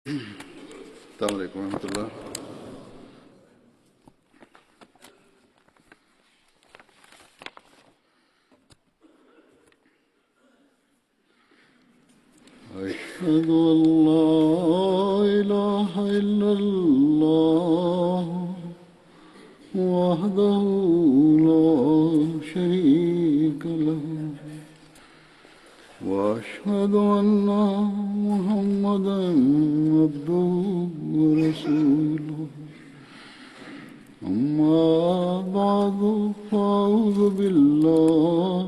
السلام علیکم ورحمۃ اللہ۔ أشهد أن لا إله إلا الله وحده لا شريك له وأشهد أن محمدا عبده ورسوله أما بعد فأعوذ بالله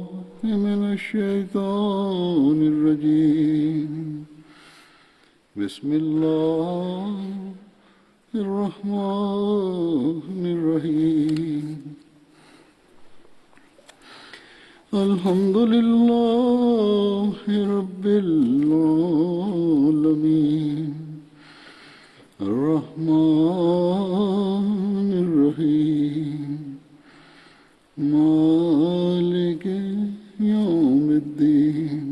من الشيطان الرجيم بسم الله الرحمن الرحيم الحمد لله رب العالمين الرحمن الرحيم مالك يوم الدين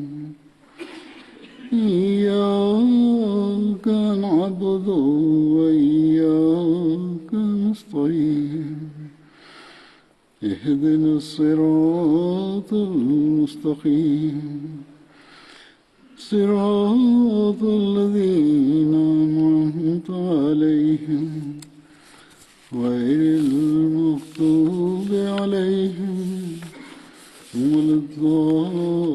إياك نعبد وإياك نستعين اهدنا الصراط المستقيم صراط الذين أنعمت عليهم غير المغضوب عليهم ولا الضالين۔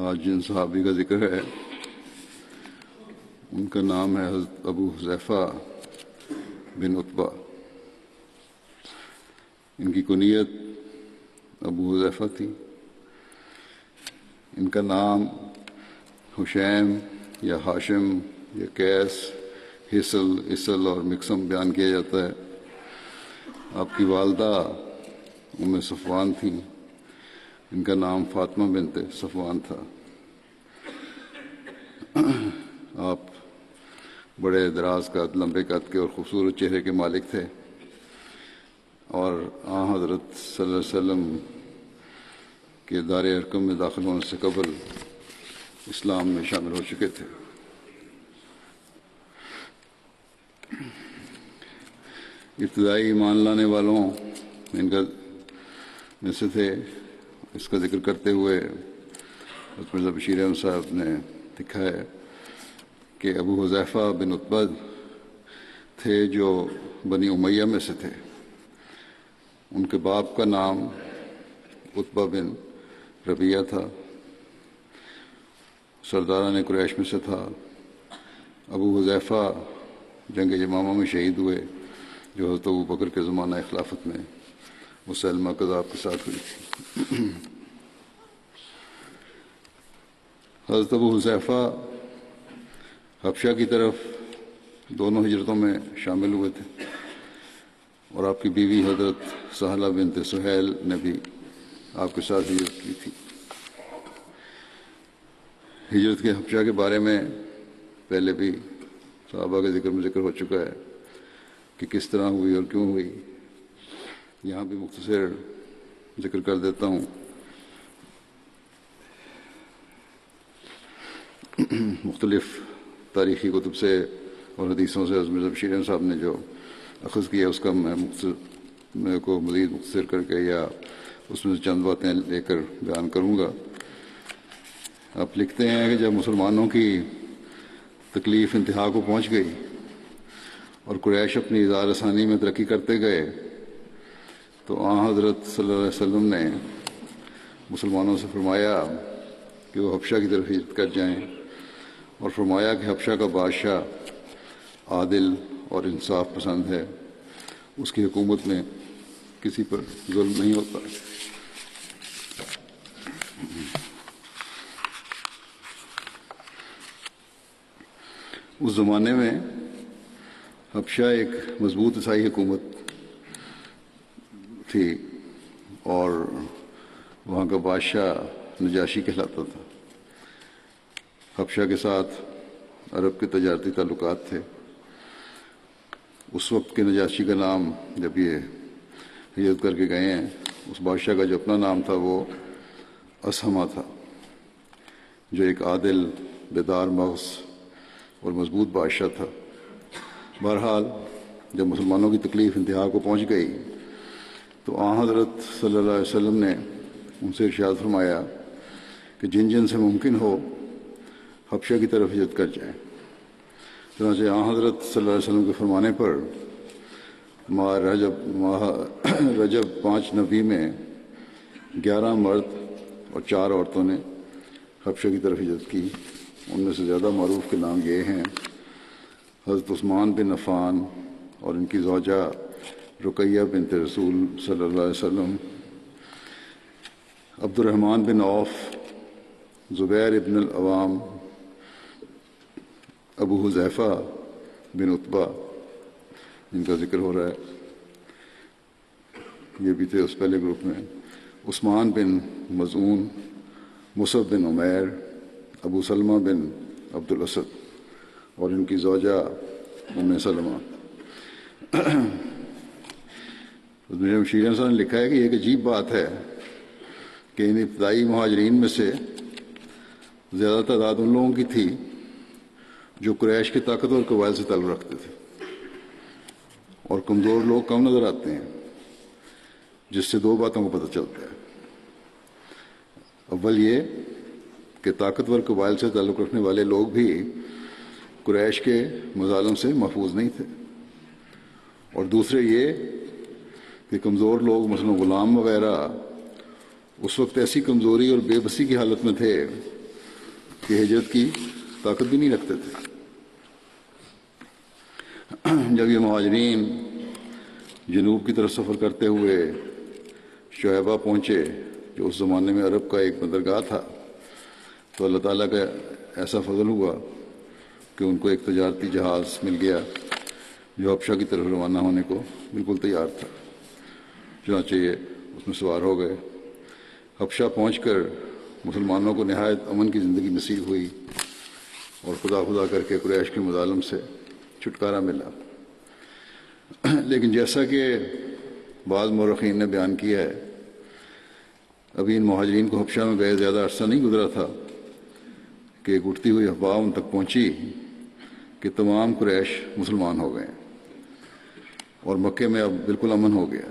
آج جن صحابی کا ذکر ہے ان کا نام ہے حضرت ابو حذیفہ بن عتبہ۔ ان کی کنیت ابو حذیفہ تھی۔ ان کا نام حشیم یا ہاشم یا قیس، حصل، اسل اور مکسم بیان کیا جاتا ہے۔ آپ کی والدہ ام صفوان تھیں۔ ان کا نام فاطمہ بنت صفوان تھا۔ آپ بڑے دراز قد، لمبے قد کے اور خوبصورت چہرے کے مالک تھے، اور حضرت صلی اللہ علیہ وسلم کے دار ارقم میں داخل ہونے سے قبل اسلام میں شامل ہو چکے تھے۔ ابتدائی ایمان لانے والوں میں سے تھے۔ اس کا ذکر کرتے ہوئے حضرت مرزا بشیر احمد صاحب نے لکھا ہے کہ ابو حذیفہ بن عتبہ تھے جو بنی امیہ میں سے تھے۔ ان کے باپ کا نام عتبہ بن ربیعہ تھا، سرداران قریش میں سے تھا۔ ابو حذیفہ جنگ یمامہ میں شہید ہوئے، جو حضرت ابو بکر کے زمانہ خلافت میں مسلمہ کذاب کے ساتھ ہوئی تھی۔ حضرت ابو حذیفہ حبشہ کی طرف دونوں ہجرتوں میں شامل ہوئے تھے، اور آپ کی بیوی حضرت سہلہ بنت سہیل نے بھی آپ کے ساتھ ہجرت کی تھی۔ ہجرت کے حبشہ کے بارے میں پہلے بھی صحابہ کے ذکر میں ذکر ہو چکا ہے کہ کس طرح ہوئی اور کیوں ہوئی۔ یہاں بھی مختصر ذکر کر دیتا ہوں۔ مختلف تاریخی کتب سے اور حدیثوں سے حضرت مرزا بشیر احمد صاحب نے جو اخذ کیا اس کا میں کو مزید مختصر کر کے یا اس میں سے چند باتیں لے کر بیان کروں گا۔ آپ لکھتے ہیں کہ جب مسلمانوں کی تکلیف انتہا کو پہنچ گئی اور قریش اپنی اظہار ثانی میں ترقی کرتے گئے، تو حضرت صلی اللہ علیہ وسلم نے مسلمانوں سے فرمایا کہ وہ حبشہ کی طرف ہجرت کر جائیں، اور فرمایا کہ حبشہ کا بادشاہ عادل اور انصاف پسند ہے، اس کی حکومت میں کسی پر ظلم نہیں ہوتا۔ اس زمانے میں حبشہ ایک مضبوط عیسائی حکومت تھی، اور وہاں کا بادشاہ نجاشی کہلاتا تھا۔ حبشہ کے ساتھ عرب کے تجارتی تعلقات تھے۔ اس وقت کے نجاشی کا نام، جب یہ ہجرت کر کے گئے ہیں، اس بادشاہ کا جو اپنا نام تھا وہ اسہمہ تھا، جو ایک عادل، بیدار مغز اور مضبوط بادشاہ تھا۔ بہرحال جب مسلمانوں کی تکلیف انتہا کو پہنچ گئی تو حضرت صلی اللہ علیہ وسلم نے ان سے ارشاد فرمایا کہ جن جن سے ممکن ہو حبشہ کی طرف ہجرت کر جائیں۔ چنانچہ حضرت صلی اللہ علیہ وسلم کے فرمانے پر ماہ رجب 5 نبی میں 11 مرد اور 4 عورتوں نے حبشہ کی طرف ہجرت کی۔ ان میں سے زیادہ معروف کے نام یہ ہیں: حضرت عثمان بن عفان اور ان کی زوجہ رقیہ بنت رسول صلی اللہ علیہ وسلم، عبد الرحمن بن عوف، زبیر ابن العوام، ابو حذیفہ بن عتبہ جن کا ذکر ہو رہا ہے، یہ بھی تھے اس پہلے گروپ میں، عثمان بن مظعون، مصعب بن عمیر، ابو سلمہ بن عبد الاسد اور ان کی زوجہ ام سلمہ۔ میرے مشیر صاحب نے لکھا ہے کہ یہ ایک عجیب بات ہے کہ ان ابتدائی مہاجرین میں سے زیادہ تعداد ان لوگوں کی تھی جو قریش کے طاقتور قبائل سے تعلق رکھتے تھے، اور کمزور لوگ کم نظر آتے ہیں، جس سے 2 باتوں کو پتہ چلتا ہے۔ اول یہ کہ طاقتور قبائل سے تعلق رکھنے والے لوگ بھی قریش کے مظالم سے محفوظ نہیں تھے، اور دوسرے یہ کہ کمزور لوگ مثلا غلام وغیرہ اس وقت ایسی کمزوری اور بے بسی کی حالت میں تھے کہ ہجرت کی طاقت بھی نہیں رکھتے تھے۔ جب یہ مہاجرین جنوب کی طرف سفر کرتے ہوئے شعیبہ پہنچے، جو اس زمانے میں عرب کا ایک بندرگاہ تھا، تو اللہ تعالیٰ کا ایسا فضل ہوا کہ ان کو ایک تجارتی جہاز مل گیا جو حبشہ کی طرف روانہ ہونے کو بالکل تیار تھا۔ چنانچہ یہ اس میں سوار ہو گئے۔ حبشہ پہنچ کر مسلمانوں کو نہایت امن کی زندگی نصیب ہوئی اور خدا خدا کر کے قریش کے مظالم سے چھٹکارا ملا۔ لیکن جیسا کہ بعض مورخین نے بیان کیا ہے، ابھی ان مہاجرین کو حبشہ میں گئے زیادہ عرصہ نہیں گزرا تھا کہ ایک اٹھتی ہوئی افواہ ان تک پہنچی کہ تمام قریش مسلمان ہو گئے اور مکے میں اب بالکل امن ہو گیا۔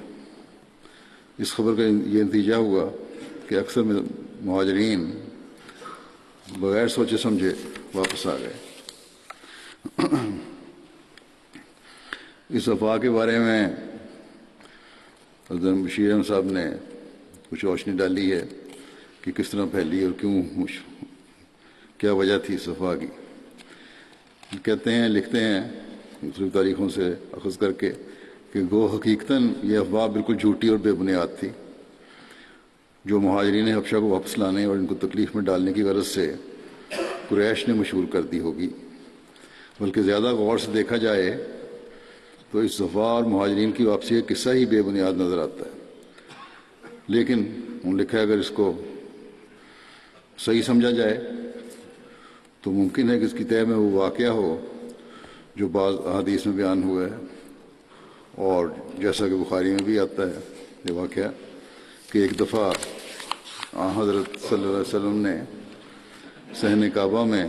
اس خبر کا یہ نتیجہ ہوا کہ اکثر مہاجرین بغیر سوچے سمجھے واپس آ گئے۔ اس افواہ کے بارے میں حضرت بشیر احمد صاحب نے کچھ روشنی ڈالی ہے کہ کس طرح پھیلی اور کیا وجہ تھی اس افواہ کی۔ کہتے ہیں، لکھتے ہیں مختلف تاریخوں سے اخذ کر کے کہ گو حقیقتاً یہ افواہ بالکل جھوٹی اور بے بنیاد تھی، جو مہاجرین حبشہ کو واپس لانے اور ان کو تکلیف میں ڈالنے کی غرض سے قریش نے مشہور کر دی ہوگی۔ بلکہ زیادہ غور سے دیکھا جائے تو اس افواہ اور مہاجرین کی واپسی کا قصہ ہی بے بنیاد نظر آتا ہے۔ لیکن انہوں نے لکھا ہے اگر اس کو صحیح سمجھا جائے تو ممکن ہے کہ اس کی تہ میں وہ واقعہ ہو جو بعض احادیث میں بیان ہوا ہے، اور جیسا کہ بخاری میں بھی آتا ہے یہ واقعہ کہ ایک دفعہ حضرت صلی اللہ علیہ وسلم نے صحن کعبہ میں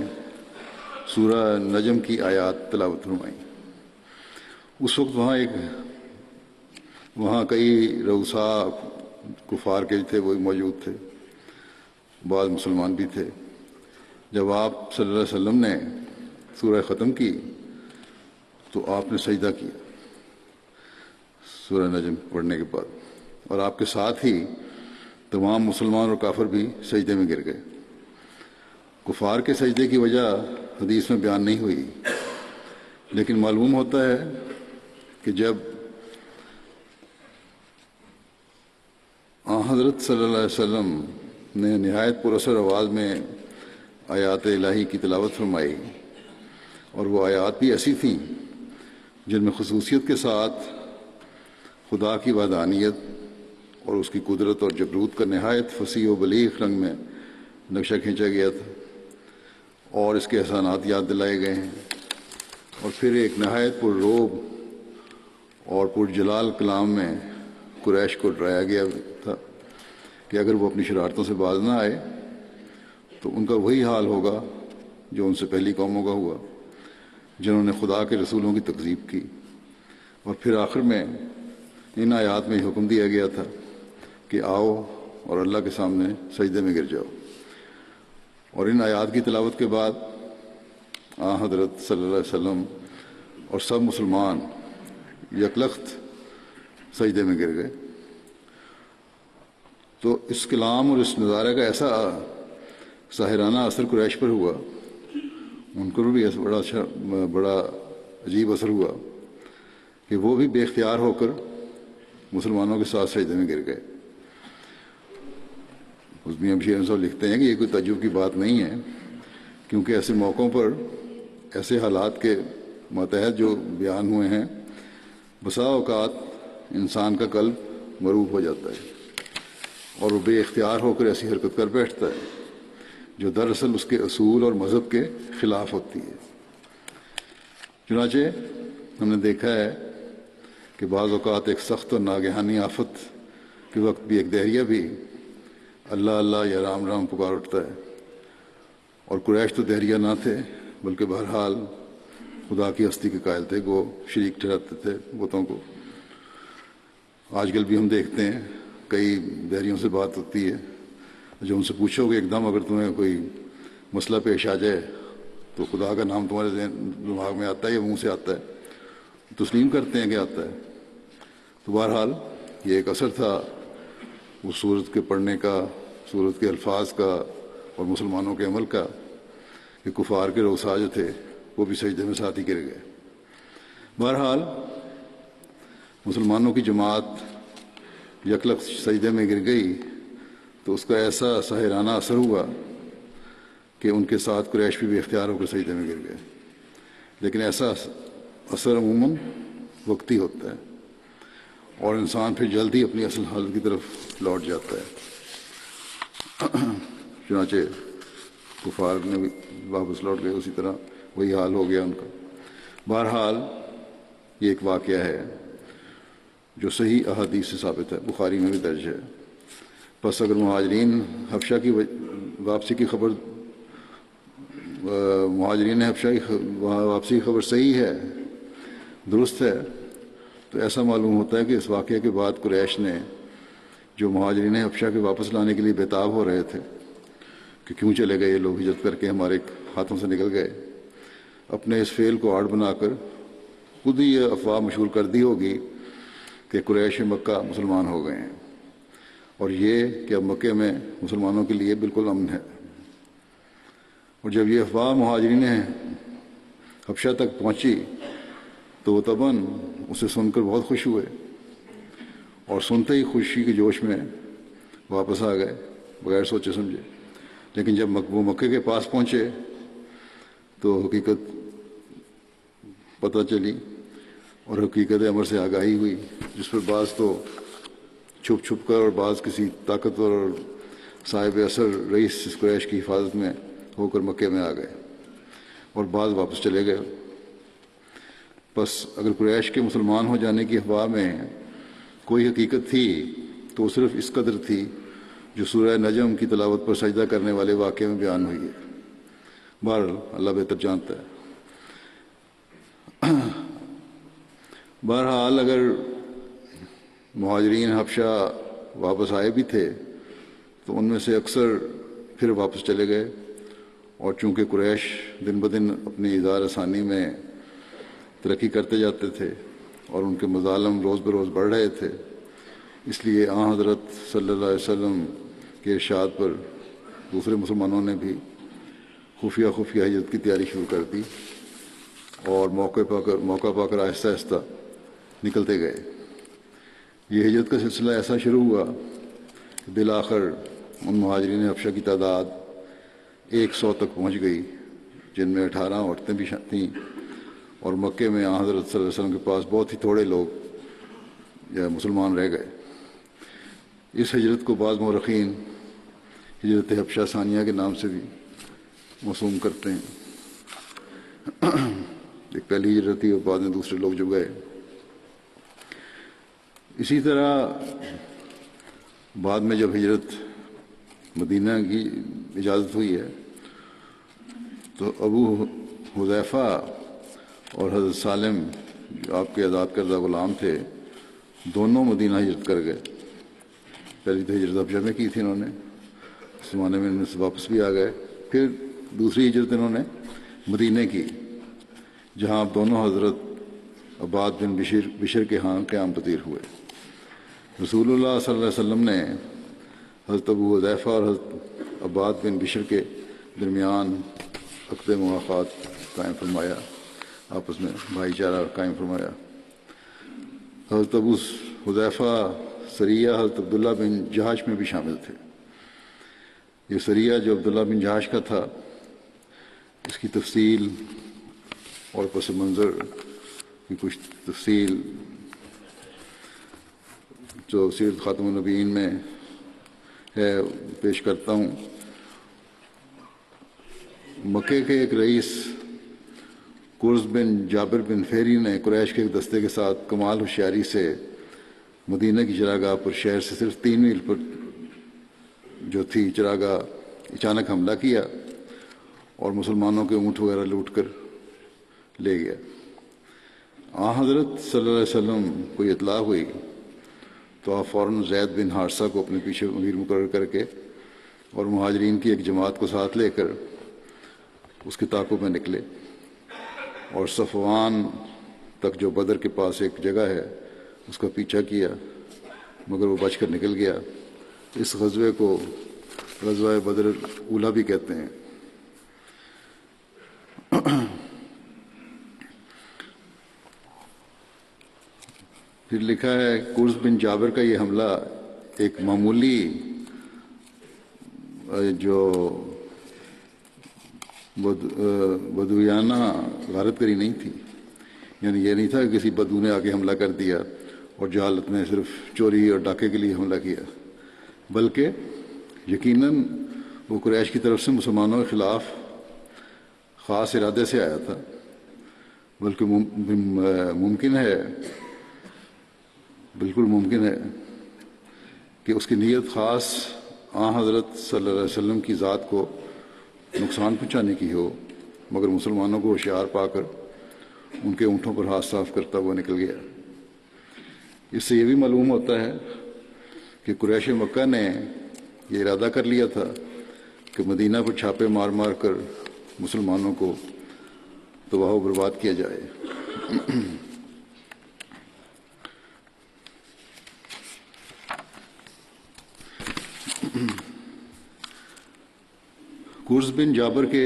سورہ نجم کی آیات تلاوت فرمائی۔ اس وقت وہاں کئی رؤساء کفار کے تھے، وہ موجود تھے، بعض مسلمان بھی تھے۔ جب آپ صلی اللہ علیہ وسلم نے سورہ ختم کی تو آپ نے سجدہ کیا سورہ نجم پڑھنے کے بعد، اور آپ کے ساتھ ہی تمام مسلمان اور کافر بھی سجدے میں گر گئے۔ کفار کے سجدے کی وجہ حدیث میں بیان نہیں ہوئی، لیکن معلوم ہوتا ہے کہ جب حضرت صلی اللہ علیہ وسلم نے نہایت پراثر آواز میں آیات الہی کی تلاوت فرمائی، اور وہ آیات بھی ایسی تھیں جن میں خصوصیت کے ساتھ خدا کی وحدانیت اور اس کی قدرت اور جبروت کا نہایت فصیح و بلیغ رنگ میں نقشہ کھینچا گیا تھا، اور اس کے احسانات یاد دلائے گئے ہیں، اور پھر ایک نہایت پر روب اور پر جلال کلام میں قریش کو ڈرایا گیا تھا کہ اگر وہ اپنی شرارتوں سے باز نہ آئے تو ان کا وہی حال ہوگا جو ان سے پہلی قوموں کا ہوا، جنہوں نے خدا کے رسولوں کی تکذیب کی۔ اور پھر آخر میں ان آیات میں حکم دیا گیا تھا کہ آؤ اور اللہ کے سامنے سجدے میں گر جاؤ۔ اور ان آیات کی تلاوت کے بعد حضرت صلی اللہ علیہ وسلم اور سب مسلمان یکلخت سجدے میں گر گئے۔ تو اس کلام اور اس نظارے کا ایسا ساحرانہ اثر قریش پر ہوا، ان کو بھی بڑا عجیب اثر ہوا کہ وہ بھی بے اختیار ہو کر مسلمانوں کے ساتھ سجدے میں گر گئے۔ میاں بشیر صاحب لکھتے ہیں کہ یہ کوئی تعجب کی بات نہیں ہے، کیونکہ ایسے موقعوں پر ایسے حالات کے ماتحت جو بیان ہوئے ہیں، بسا اوقات انسان کا قلب مروب ہو جاتا ہے اور وہ بے اختیار ہو کر ایسی حرکت کر بیٹھتا ہے جو دراصل اس کے اصول اور مذہب کے خلاف ہوتی ہے۔ چنانچہ ہم نے دیکھا ہے کہ بعض اوقات ایک سخت اور ناگہانی آفت کے وقت بھی ایک دہریہ بھی اللہ اللہ یا رام رام پکار اٹھتا ہے، اور قریش تو دہریہ نہ تھے بلکہ بہرحال خدا کی ہستی کے قائل تھے، وہ شریک ٹھہراتے تھے بتوں کو۔ آج کل بھی ہم دیکھتے ہیں کئی دہریوں سے بات ہوتی ہے، جو ان سے پوچھو کہ ایک دم اگر تمہیں کوئی مسئلہ پیش آ جائے تو خدا کا نام تمہارے دماغ میں آتا ہے یا منہ سے آتا ہے؟ تسلیم کرتے ہیں کہ آتا ہے۔ تو بہرحال یہ ایک اثر تھا اس سورت کے پڑھنے کا، سورت کے الفاظ کا اور مسلمانوں کے عمل کا، کہ کفار کے رؤسا جو تھے وہ بھی سجدے میں ساتھ ہی گر گئے۔ بہرحال مسلمانوں کی جماعت یکلخت سجدے میں گر گئی تو اس کا ایسا ساحرانہ اثر ہوا کہ ان کے ساتھ قریش بھی اختیار ہو کر سجدے میں گر گئے۔ لیکن ایسا اثر عموماً وقتی ہوتا ہے اور انسان پھر جلدی اپنی اصل حالت کی طرف لوٹ جاتا ہے۔ چنانچہ کفار نے بھی واپس لوٹ گئے، اسی طرح وہی حال ہو گیا ان کا۔ بہرحال یہ ایک واقعہ ہے جو صحیح احادیث سے ثابت ہے، بخاری میں بھی درج ہے۔ بس اگر مہاجرین حبشہ کی واپسی کی خبر مہاجرین حبشہ کی واپسی کی خبر صحیح ہے، درست ہے، تو ایسا معلوم ہوتا ہے کہ اس واقعے کے بعد قریش نے جو مہاجرین حبشہ کے واپس لانے کے لیے بےتاب ہو رہے تھے کہ کیوں چلے گئے یہ لوگ، ہجرت کر کے ہمارے ہاتھوں سے نکل گئے، اپنے اس فعل کو آڑ بنا کر خود ہی یہ افواہ مشہور کر دی ہوگی کہ قریش مکہ مسلمان ہو گئے ہیں، اور یہ کہ اب مکے میں مسلمانوں کے لیے بالکل امن ہے۔ اور جب یہ افواہ مہاجرین حبشہ تک پہنچی تو وہ طبعاً اسے سن کر بہت خوش ہوئے، اور سنتے ہی خوشی کے جوش میں واپس آ گئے بغیر سوچے سمجھے۔ لیکن جب وہ مکے کے پاس پہنچے تو حقیقت پتہ چلی اور حقیقت امر سے آگاہی ہوئی، جس پر بعض تو چھپ چھپ کر اور بعض کسی طاقتور اور صاحب اثر رئیس قریش کی حفاظت میں ہو کر مکے میں آ گئے، اور بعض واپس چلے گئے۔ بس اگر قریش کے مسلمان ہو جانے کی افواہ میں کوئی حقیقت تھی تو صرف اس قدر تھی جو سورہ نجم کی تلاوت پر سجدہ کرنے والے واقعے میں بیان ہوئی ہے۔ بہرحال اللہ بہتر جانتا ہے۔ بہرحال اگر مہاجرین حبشہ واپس آئے بھی تھے تو ان میں سے اکثر پھر واپس چلے گئے، اور چونکہ قریش دن بدن اپنی اظہار ثانی میں ترقی کرتے جاتے تھے اور ان کے مظالم روز بروز بڑھ رہے تھے، اس لیے حضرت صلی اللہ علیہ وسلم کے ارشاد پر دوسرے مسلمانوں نے بھی خفیہ ہجرت کی تیاری شروع کر دی اور موقع پا کر آہستہ آہستہ نکلتے گئے۔ یہ ہجرت کا سلسلہ ایسا شروع ہوا کہ بالآخر ان مہاجرین حبشہ کی تعداد 100 تک پہنچ گئی، جن میں 18 عورتیں بھی تھیں، اور مکے میں حضرت صلی اللہ علیہ وسلم کے پاس بہت ہی تھوڑے لوگ مسلمان رہ گئے۔ اس ہجرت کو بعض مورخین ہجرت حبشہ ثانیہ کے نام سے بھی موسوم کرتے ہیں۔ ایک پہلی ہجرت تھی اور بعد میں دوسرے لوگ جو گئے۔ اسی طرح بعد میں جب ہجرت مدینہ کی اجازت ہوئی ہے تو ابو حذیفہ اور حضرت سالم جو آپ کے آزاد کردہ غلام تھے دونوں مدینہ ہجرت کر گئے. پہلی تو ہجرت حبشہ میں کی تھی انہوں نے، اس زمانے میں ان سے واپس بھی آ گئے. پھر دوسری ہجرت انہوں نے مدینہ کی، جہاں آپ دونوں حضرت عباد بن بشر کے ہاں قیام پذیر ہوئے. رسول اللہ صلی اللہ علیہ وسلم نے حضرت ابو حذیفہ اور حضرت عباد بن بشر کے درمیان عقد مواخات قائم فرمایا، آپس میں بھائی چارہ قائم فرمایا. حضرت ابو حذیفہ سریہ حضرت عبداللہ بن جہاش میں بھی شامل تھے. یہ سریہ جو عبداللہ بن جہاش کا تھا، اس کی تفصیل اور پس منظر کی کچھ تفصیل جو سیرت خاتم النبیین میں ہے پیش کرتا ہوں. مکے کے ایک رئیس قرظ بن جابر بن فہری نے قریش کے ایک دستے کے ساتھ کمال ہوشیاری سے مدینہ کی چراگاہ پر شہر سے صرف 3 میل پر جو تھی چراگاہ اچانک حملہ کیا اور مسلمانوں کے اونٹ وغیرہ لوٹ کر لے گیا. حضرت صلی اللہ علیہ وسلم کو یہ اطلاع ہوئی تو آپ فوراً زید بن حارثہ کو اپنے پیچھے امیر مقرر کر کے اور مہاجرین کی ایک جماعت کو ساتھ لے کر اس کے تعاقب میں نکلے اور صفوان تک جو بدر کے پاس ایک جگہ ہے اس کا پیچھا کیا، مگر وہ بچ کر نکل گیا. اس غزوے کو غزوہ بدر اولیٰ بھی کہتے ہیں. پھر لکھا ہے قرظ بن جابر کا یہ حملہ ایک معمولی جو بدویانہ غارت کری نہیں تھی، یعنی یہ نہیں تھا کہ کسی بدو نے آگے حملہ کر دیا اور جہالت میں صرف چوری اور ڈاکے کے لیے حملہ کیا، بلکہ یقیناً وہ قریش کی طرف سے مسلمانوں کے خلاف خاص ارادے سے آیا تھا. بلکہ ممکن ہے، بالکل ممکن ہے کہ اس کی نیت خاص حضرت صلی اللہ علیہ وسلم کی ذات کو نقصان پہنچانے کی ہو، مگر مسلمانوں کو ہوشیار پا کر ان کے اونٹوں پر ہاتھ صاف کرتا ہوا نکل گیا. اس سے یہ بھی معلوم ہوتا ہے کہ قریش مکہ نے یہ ارادہ کر لیا تھا کہ مدینہ پر چھاپے مار مار کر مسلمانوں کو تباہ و برباد کیا جائے. قرظ بن جابر کے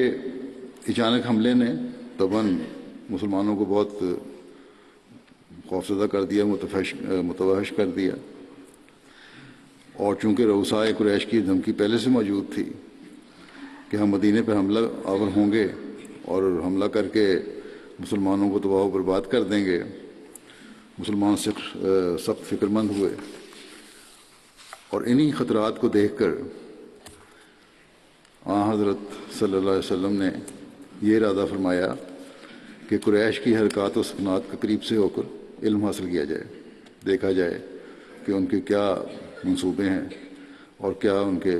اچانک حملے نے طبعاً مسلمانوں کو بہت خوفزدہ کر دیا، متوحش کر دیا. اور چونکہ رؤسائے قریش کی دھمکی پہلے سے موجود تھی کہ ہم مدینے پر حملہ آور ہوں گے اور حملہ کر کے مسلمانوں کو تباہ و برباد کر دیں گے، مسلمان سخت فکر مند ہوئے. اور انہی خطرات کو دیکھ کر حضرت صلی اللہ علیہ وسلم نے یہ ارادہ فرمایا کہ قریش کی حرکات و سکنات کے قریب سے ہو کر علم حاصل کیا جائے، دیکھا جائے کہ ان کے کیا منصوبے ہیں اور کیا ان کے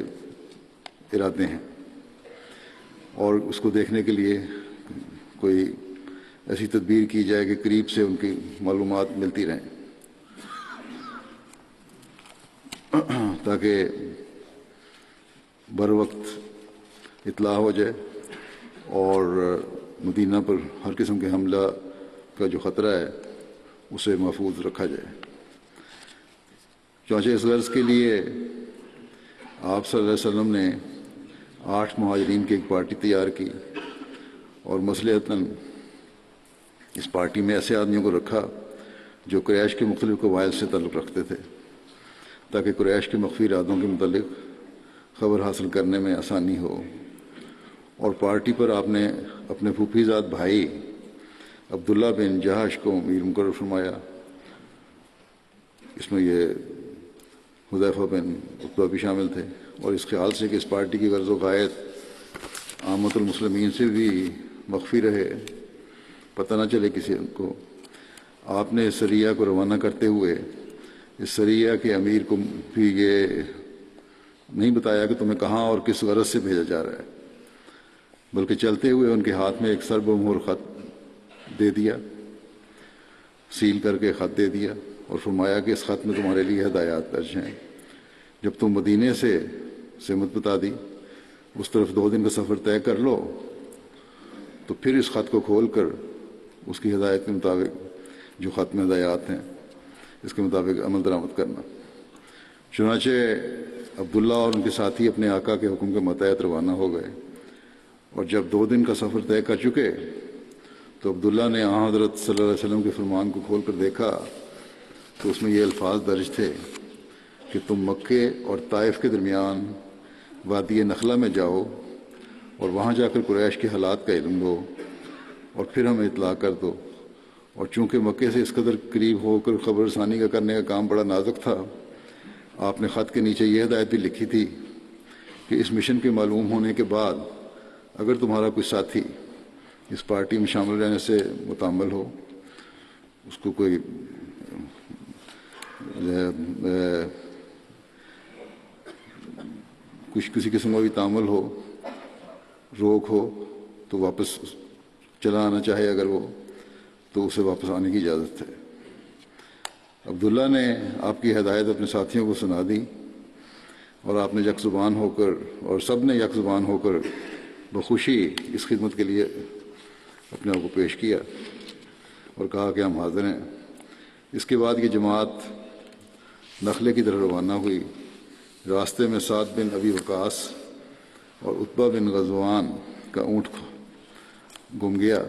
ارادے ہیں، اور اس کو دیکھنے کے لیے کوئی ایسی تدبیر کی جائے کہ قریب سے ان کی معلومات ملتی رہیں تاکہ بر وقت اطلاع ہو جائے اور مدینہ پر ہر قسم کے حملہ کا جو خطرہ ہے اسے محفوظ رکھا جائے. چنانچہ اس غرض کے لیے آپ صلی اللہ علیہ وسلم نے 8 مہاجرین کی ایک پارٹی تیار کی اور مصلحتاً اس پارٹی میں ایسے آدمیوں کو رکھا جو قریش کے مختلف قبائل سے تعلق رکھتے تھے، تاکہ قریش کے مخفی ارادوں کے متعلق خبر حاصل کرنے میں آسانی ہو. اور پارٹی پر آپ نے اپنے پھوپھی زاد بھائی عبداللہ بن جہاش کو امیر مقرر فرمایا. اس میں یہ حذیفہ بن عتبہ بھی شامل تھے، اور اس خیال سے کہ اس پارٹی کی غرض و غایت عامت المسلمین سے بھی مخفی رہے، پتہ نہ چلے کسی کو، آپ نے سریہ کو روانہ کرتے ہوئے اس سریہ کے امیر کو بھی یہ نہیں بتایا کہ تمہیں کہاں اور کس غرض سے بھیجا جا رہا ہے، بلکہ چلتے ہوئے ان کے ہاتھ میں ایک سر بمہر خط دے دیا، سیل کر کے خط دے دیا، اور فرمایا کہ اس خط میں تمہارے لیے ہدایات درج ہیں۔ جب تم مدینے سے سمت بتا دی، اس طرف 2 دن کا سفر طے کر لو، تو پھر اس خط کو کھول کر اس کی ہدایت کے مطابق جو خط میں ہدایات ہیں اس کے مطابق عمل درآمد کرنا۔ چنانچہ عبداللہ اور ان کے ساتھی اپنے آقا کے حکم کے متحد روانہ ہو گئے، اور جب 2 دن کا سفر طے کر چکے تو عبداللہ نے حضرت صلی اللہ علیہ وسلم کے فرمان کو کھول کر دیکھا تو اس میں یہ الفاظ درج تھے کہ تم مکے اور طائف کے درمیان وادی نخلہ میں جاؤ اور وہاں جا کر قریش کے حالات کا علم لو اور پھر ہمیں اطلاع کر دو۔ اور چونکہ مکے سے اس قدر قریب ہو کر خبر رسانی کا کرنے کا کام بڑا نازک تھا، آپ نے خط کے نیچے یہ ہدایت بھی لکھی تھی کہ اس مشن کے معلوم ہونے کے بعد اگر تمہارا کوئی ساتھی اس پارٹی میں شامل رہنے سے متعمل ہو، اس کو کوئی کسی قسم کا بھی تعامل ہو، روک ہو، تو واپس چلا آنا چاہے اگر وہ، تو اسے واپس آنے کی اجازت ہے۔ عبداللہ نے آپ کی ہدایت اپنے ساتھیوں کو سنا دی، اور آپ نے یک زبان ہو کر اور سب نے یک زبان ہو کر بخوشی اس خدمت کے لیے اپنے آپ کو پیش کیا اور کہا کہ ہم حاضر ہیں۔ اس کے بعد یہ جماعت نخلے کی طرف روانہ ہوئی۔ راستے میں سعد بن ابی وقاص اور عتبہ بن غزوان کا اونٹ گم گیا،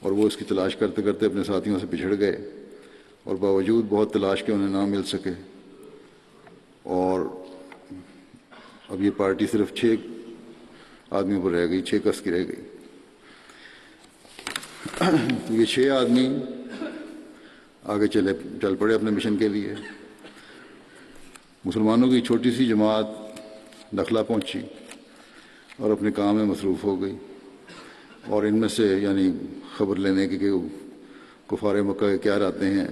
اور وہ اس کی تلاش کرتے کرتے اپنے ساتھیوں سے بچھڑ گئے، اور باوجود بہت تلاش کے انہیں نہ مل سکے، اور اب یہ پارٹی صرف 6 آدمیوں پر رہ گئی، 6 کس کی رہ گئی۔ تو یہ 6 آدمی آگے چل پڑے اپنے مشن کے لیے۔ مسلمانوں کی چھوٹی سی جماعت نخلا پہنچی اور اپنے کام میں مصروف ہو گئی، اور ان میں سے یعنی خبر لینے کی کہ کفار مکہ کے کیا ارادے ہیں،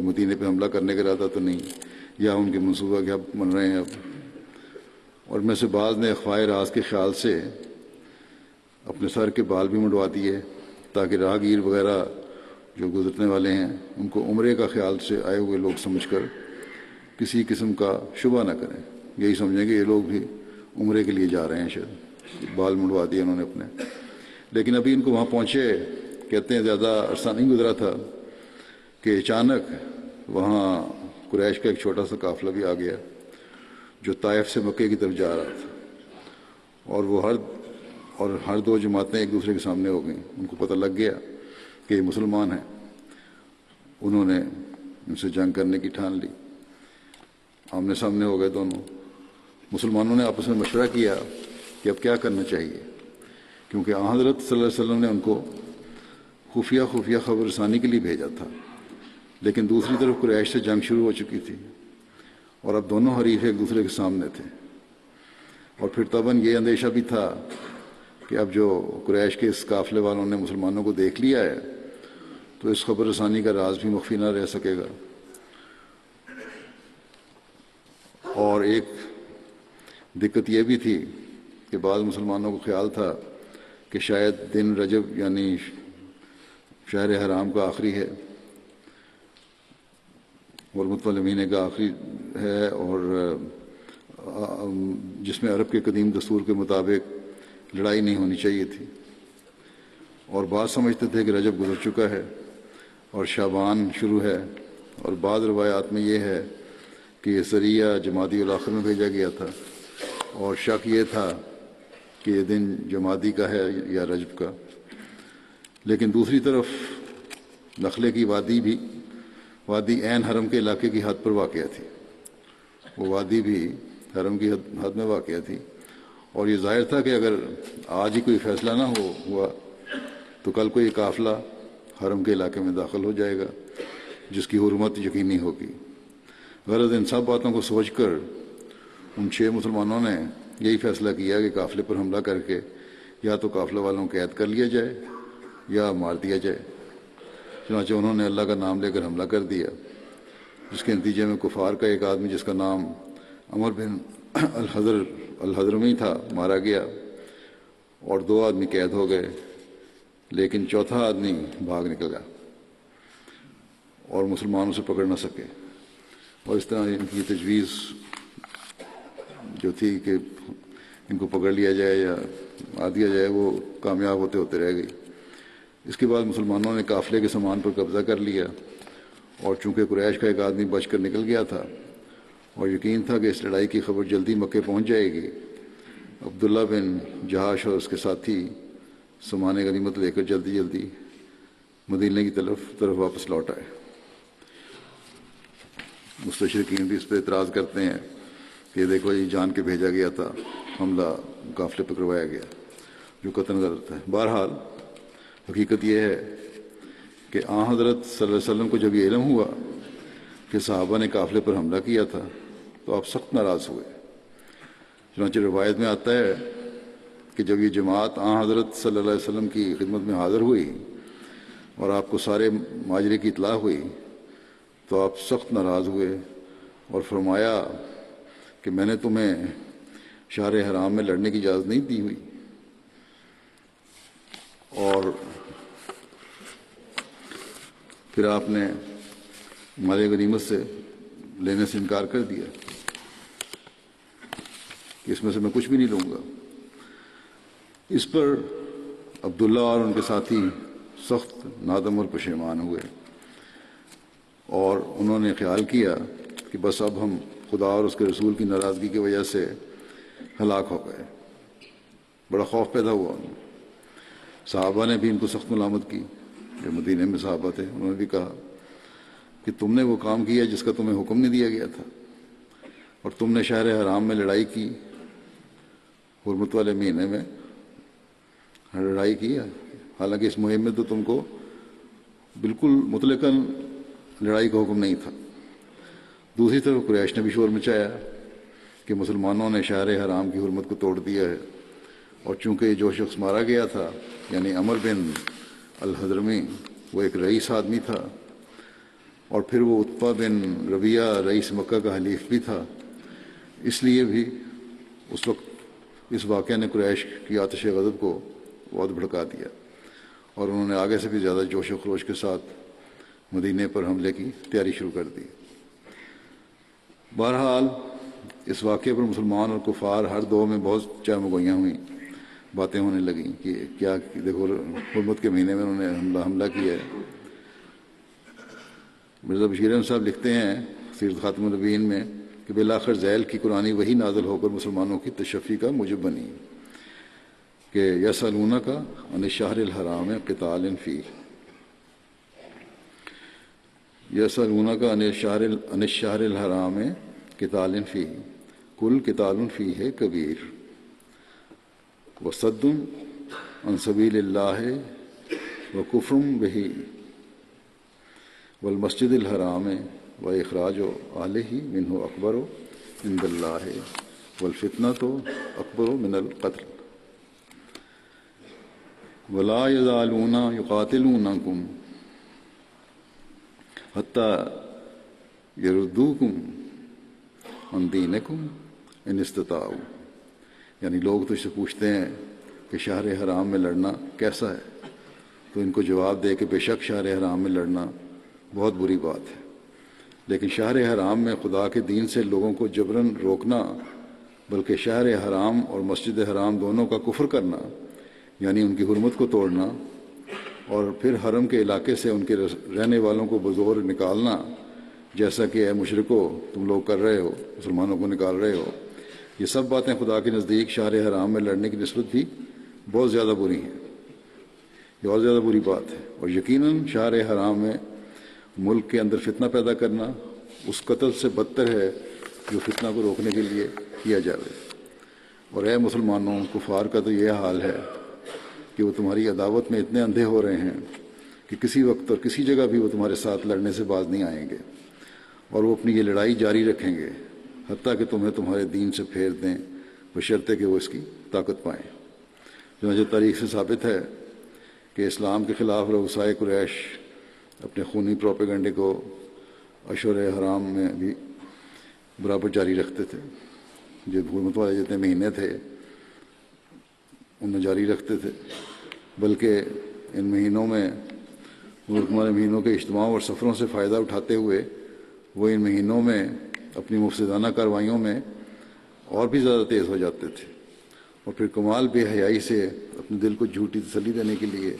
مدینے پہ حملہ کرنے کا ارادہ تو نہیں، یا ان کے منصوبہ کیا بن رہے ہیں اب۔ اور میں سے بعض نے اخفائے راز کے خیال سے اپنے سر کے بال بھی منڈوا دیے تاکہ راہگیر وغیرہ جو گزرنے والے ہیں ان کو عمرے کا خیال سے آئے ہوئے لوگ سمجھ کر کسی قسم کا شبہ نہ کریں، یہی سمجھیں کہ یہ لوگ بھی عمرے کے لیے جا رہے ہیں، شاید بال منڈوا دیے انہوں نے اپنے۔ لیکن ابھی ان کو وہاں پہنچے، کہتے ہیں زیادہ عرصہ نہیں گزرا تھا کہ اچانک وہاں قریش کا ایک چھوٹا سا قافلہ بھی آ گیا جو طائف سے مکے کی طرف جا رہا تھا، اور ہر 2 جماعتیں ایک دوسرے کے سامنے ہو گئیں۔ ان کو پتہ لگ گیا کہ یہ مسلمان ہیں، انہوں نے ان سے جنگ کرنے کی ٹھان لی، آمنے سامنے ہو گئے دونوں۔ مسلمانوں نے آپس میں مشورہ کیا کہ اب کیا کرنا چاہیے، کیونکہ حضرت صلی اللہ علیہ وسلم نے ان کو خفیہ خبر رسانی کے لیے بھیجا تھا، لیکن دوسری طرف قریش سے جنگ شروع ہو چکی تھی، اور اب دونوں حریف ایک دوسرے کے سامنے تھے، اور پھر طبعاً یہ اندیشہ بھی تھا کہ اب جو قریش کے اس قافلے والوں نے مسلمانوں کو دیکھ لیا ہے تو اس خبر رسانی کا راز بھی مخفی نہ رہ سکے گا۔ اور ایک دقت یہ بھی تھی کہ بعض مسلمانوں کو خیال تھا کہ شاید دن رجب یعنی شہر حرام کا آخری ہے اور متولى مہینے کا آخری ہے، اور جس میں عرب کے قدیم دستور کے مطابق لڑائی نہیں ہونی چاہیے تھی، اور بعض سمجھتے تھے کہ رجب گزر چکا ہے اور شعبان شروع ہے، اور بعض روایات میں یہ ہے کہ یہ سریہ جمادی الاخر میں بھیجا گیا تھا، اور شک یہ تھا کہ یہ دن جمادی کا ہے یا رجب کا۔ لیکن دوسری طرف نخلے کی وادی عین حرم کے علاقے کی حد پر واقع تھی، وہ وادی بھی حرم کی حد میں واقع تھی، اور یہ ظاہر تھا کہ اگر آج ہی کوئی فیصلہ نہ ہوا تو کل کو یہ قافلہ حرم کے علاقے میں داخل ہو جائے گا جس کی حرمت یقینی ہوگی۔ غرض ان سب باتوں کو سوچ کر ان 6 مسلمانوں نے یہی فیصلہ کیا کہ قافلے پر حملہ کر کے یا تو قافلہ والوں کو قید کر لیا جائے یا مار دیا جائے۔ چنانچہ انہوں نے اللہ کا نام لے کر حملہ کر دیا، جس کے نتیجے میں کفار کا ایک آدمی جس کا نام عمر بن الحضرمی تھا مارا گیا، اور 2 آدمی قید ہو گئے، لیکن چوتھا آدمی بھاگ نکلا اور مسلمانوں سے پکڑ نہ سکے، اور اس طرح ان کی تجویز جو تھی کہ ان کو پکڑ لیا جائے یا مار دیا جائے وہ کامیاب ہوتے ہوتے رہ گئی۔ اس کے بعد مسلمانوں نے قافلے کے سامان پر قبضہ کر لیا، اور چونکہ قریش کا ایک آدمی بچ کر نکل گیا تھا اور یقین تھا کہ اس لڑائی کی خبر جلدی مکے پہنچ جائے گی، عبداللہ بن جہاش اور اس کے ساتھی سامان غنیمت لے کر جلدی مدینے کی طرف واپس لوٹ آئے۔ مستشرقین بھی اس پہ اعتراض کرتے ہیں کہ دیکھو یہ جان کے بھیجا گیا تھا، حملہ قافلے پہ کروایا گیا، جو قطعاً غلط ہے۔ بہرحال حقیقت یہ ہے کہ حضرت صلی اللہ علیہ وسلم کو جب یہ علم ہوا کہ صحابہ نے قافلے پر حملہ کیا تھا تو آپ سخت ناراض ہوئے۔ چنانچہ روایت میں آتا ہے کہ جب یہ جماعت حضرت صلی اللہ علیہ وسلم کی خدمت میں حاضر ہوئی اور آپ کو سارے ماجرے کی اطلاع ہوئی تو آپ سخت ناراض ہوئے اور فرمایا کہ میں نے تمہیں شہر حرام میں لڑنے کی اجازت نہیں دی ہوئی، اور پھر آپ نے مال غنیمت سے لینے سے انکار کر دیا کہ اس میں سے میں کچھ بھی نہیں لوں گا۔ اس پر عبداللہ اور ان کے ساتھی سخت نادم اور پشیمان ہوئے، اور انہوں نے خیال کیا کہ بس اب ہم خدا اور اس کے رسول کی ناراضگی کی وجہ سے ہلاک ہو گئے۔ بڑا خوف پیدا ہوا ان میں۔ صحابہ نے بھی ان کو سخت ملامت کی، جو مدینے میں صحابہ تھے، انہوں نے بھی کہا کہ تم نے وہ کام کیا جس کا تمہیں حکم نہیں دیا گیا تھا، اور تم نے شہر حرام میں لڑائی کی، حرمت والے مہینے میں لڑائی کی، حالانکہ اس مہم میں تو تم کو بالکل مطلقاً لڑائی کا حکم نہیں تھا۔ دوسری طرف قریش نے بھی شور مچایا کہ مسلمانوں نے شہر حرام کی حرمت کو توڑ دیا ہے، اور چونکہ جو شخص مارا گیا تھا یعنی عمر بن الحضرمی وہ ایک رئیس آدمی تھا، اور پھر وہ عتبہ بن ربیعہ رئیس مکہ کا حلیف بھی تھا، اس لیے بھی اس وقت اس واقعہ نے قریش کی آتش غضب کو بہت بھڑکا دیا، اور انہوں نے آگے سے بھی زیادہ جوش و خروش کے ساتھ مدینے پر حملے کی تیاری شروع کر دی۔ بہرحال اس واقعے پر مسلمان اور کفار ہر دو میں بہت چہمگوئیاں ہوئیں، باتیں ہونے لگیں کہ کیا دیکھو حرمت کے مہینے میں انہوں نے حملہ کیا ہے۔ مرزا بشیر احمد صاحب لکھتے ہیں سیرت خاتم النبیین میں کہ بالآخر ذیل کی قرآنی وحی نازل ہو کر مسلمانوں کی تشفی کا موجب بنی کہ یسألونک عن الشہر الحرام قتال فیہ، یسألونک عن الشہر الحرام قتال فیہ کل قتال فیہ کبیر وصد عن سبیل اللہ وکفر بہ والمسجد الحرام واخراج اہلہ منہ اکبر عند اللہ والفتنۃ اکبر من القتل ولا یزالون یقاتلونکم حتی یردوکم عن دینکم ان استطاعوا، یعنی لوگ تجھ سے پوچھتے ہیں کہ شہر حرام میں لڑنا کیسا ہے، تو ان کو جواب دے کہ بے شک شہر حرام میں لڑنا بہت بری بات ہے، لیکن شہر حرام میں خدا کے دین سے لوگوں کو جبراً روکنا، بلکہ شہر حرام اور مسجد حرام دونوں کا کفر کرنا، یعنی ان کی حرمت کو توڑنا، اور پھر حرم کے علاقے سے ان کے رہنے والوں کو بزور نکالنا، جیسا کہ اے مشرکو تم لوگ کر رہے ہو، مسلمانوں کو نکال رہے ہو، یہ سب باتیں خدا کے نزدیک شہر حرام میں لڑنے کی نسبت بھی بہت زیادہ بری ہیں، یہ اور زیادہ بری بات ہے، اور یقیناً شہر حرام میں ملک کے اندر فتنہ پیدا کرنا اس قتل سے بدتر ہے جو فتنہ کو روکنے کے لیے کیا جاوے۔ اور اے مسلمانوں، کفار کا تو یہ حال ہے کہ وہ تمہاری عداوت میں اتنے اندھے ہو رہے ہیں کہ کسی وقت اور کسی جگہ بھی وہ تمہارے ساتھ لڑنے سے باز نہیں آئیں گے، اور وہ اپنی یہ لڑائی جاری رکھیں گے حتیٰ کہ تمہیں تمہارے دین سے پھیر دیں، بشرطے کہ وہ اس کی طاقت پائیں۔ چنانچہ تاریخ سے ثابت ہے کہ اسلام کے خلاف رؤسائے قریش اپنے خونی پروپیگنڈے کو اشہر حرام میں بھی برابر جاری رکھتے تھے. جو حکومت والے جتنے مہینے تھے ان میں جاری رکھتے تھے، بلکہ ان مہینوں میں ملک والے مہینوں کے اجتماع اور سفروں سے فائدہ اٹھاتے ہوئے وہ ان مہینوں میں اپنی مفسدانہ کارروائیوں میں اور بھی زیادہ تیز ہو جاتے تھے، اور پھر کمال بے حیائی سے اپنے دل کو جھوٹی تسلی دینے کے لیے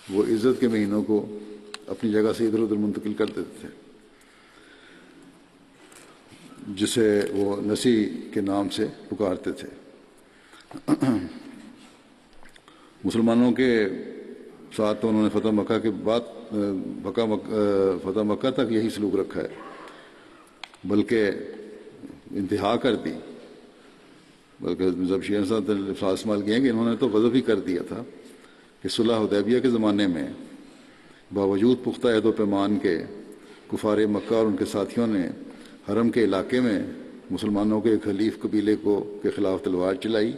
وہ عزت کے مہینوں کو اپنی جگہ سے ادھر ادھر منتقل کر دیتے تھے، جسے وہ نسی کے نام سے پکارتے تھے. مسلمانوں کے ساتھ تو انہوں نے فتح مکہ کے بعد فتح مکہ تک یہی سلوک رکھا ہے، بلکہ انتہا کر دی. بلکہ جب شیعہ صاحب استعمال کیے کہ انہوں نے تو غضب ہی کر دیا تھا کہ صلح حدیبیہ کے زمانے میں باوجود پختہ عہد و پیمان کے کفار مکہ اور ان کے ساتھیوں نے حرم کے علاقے میں مسلمانوں کے ایک حلیف قبیلے کے خلاف تلوار چلائی،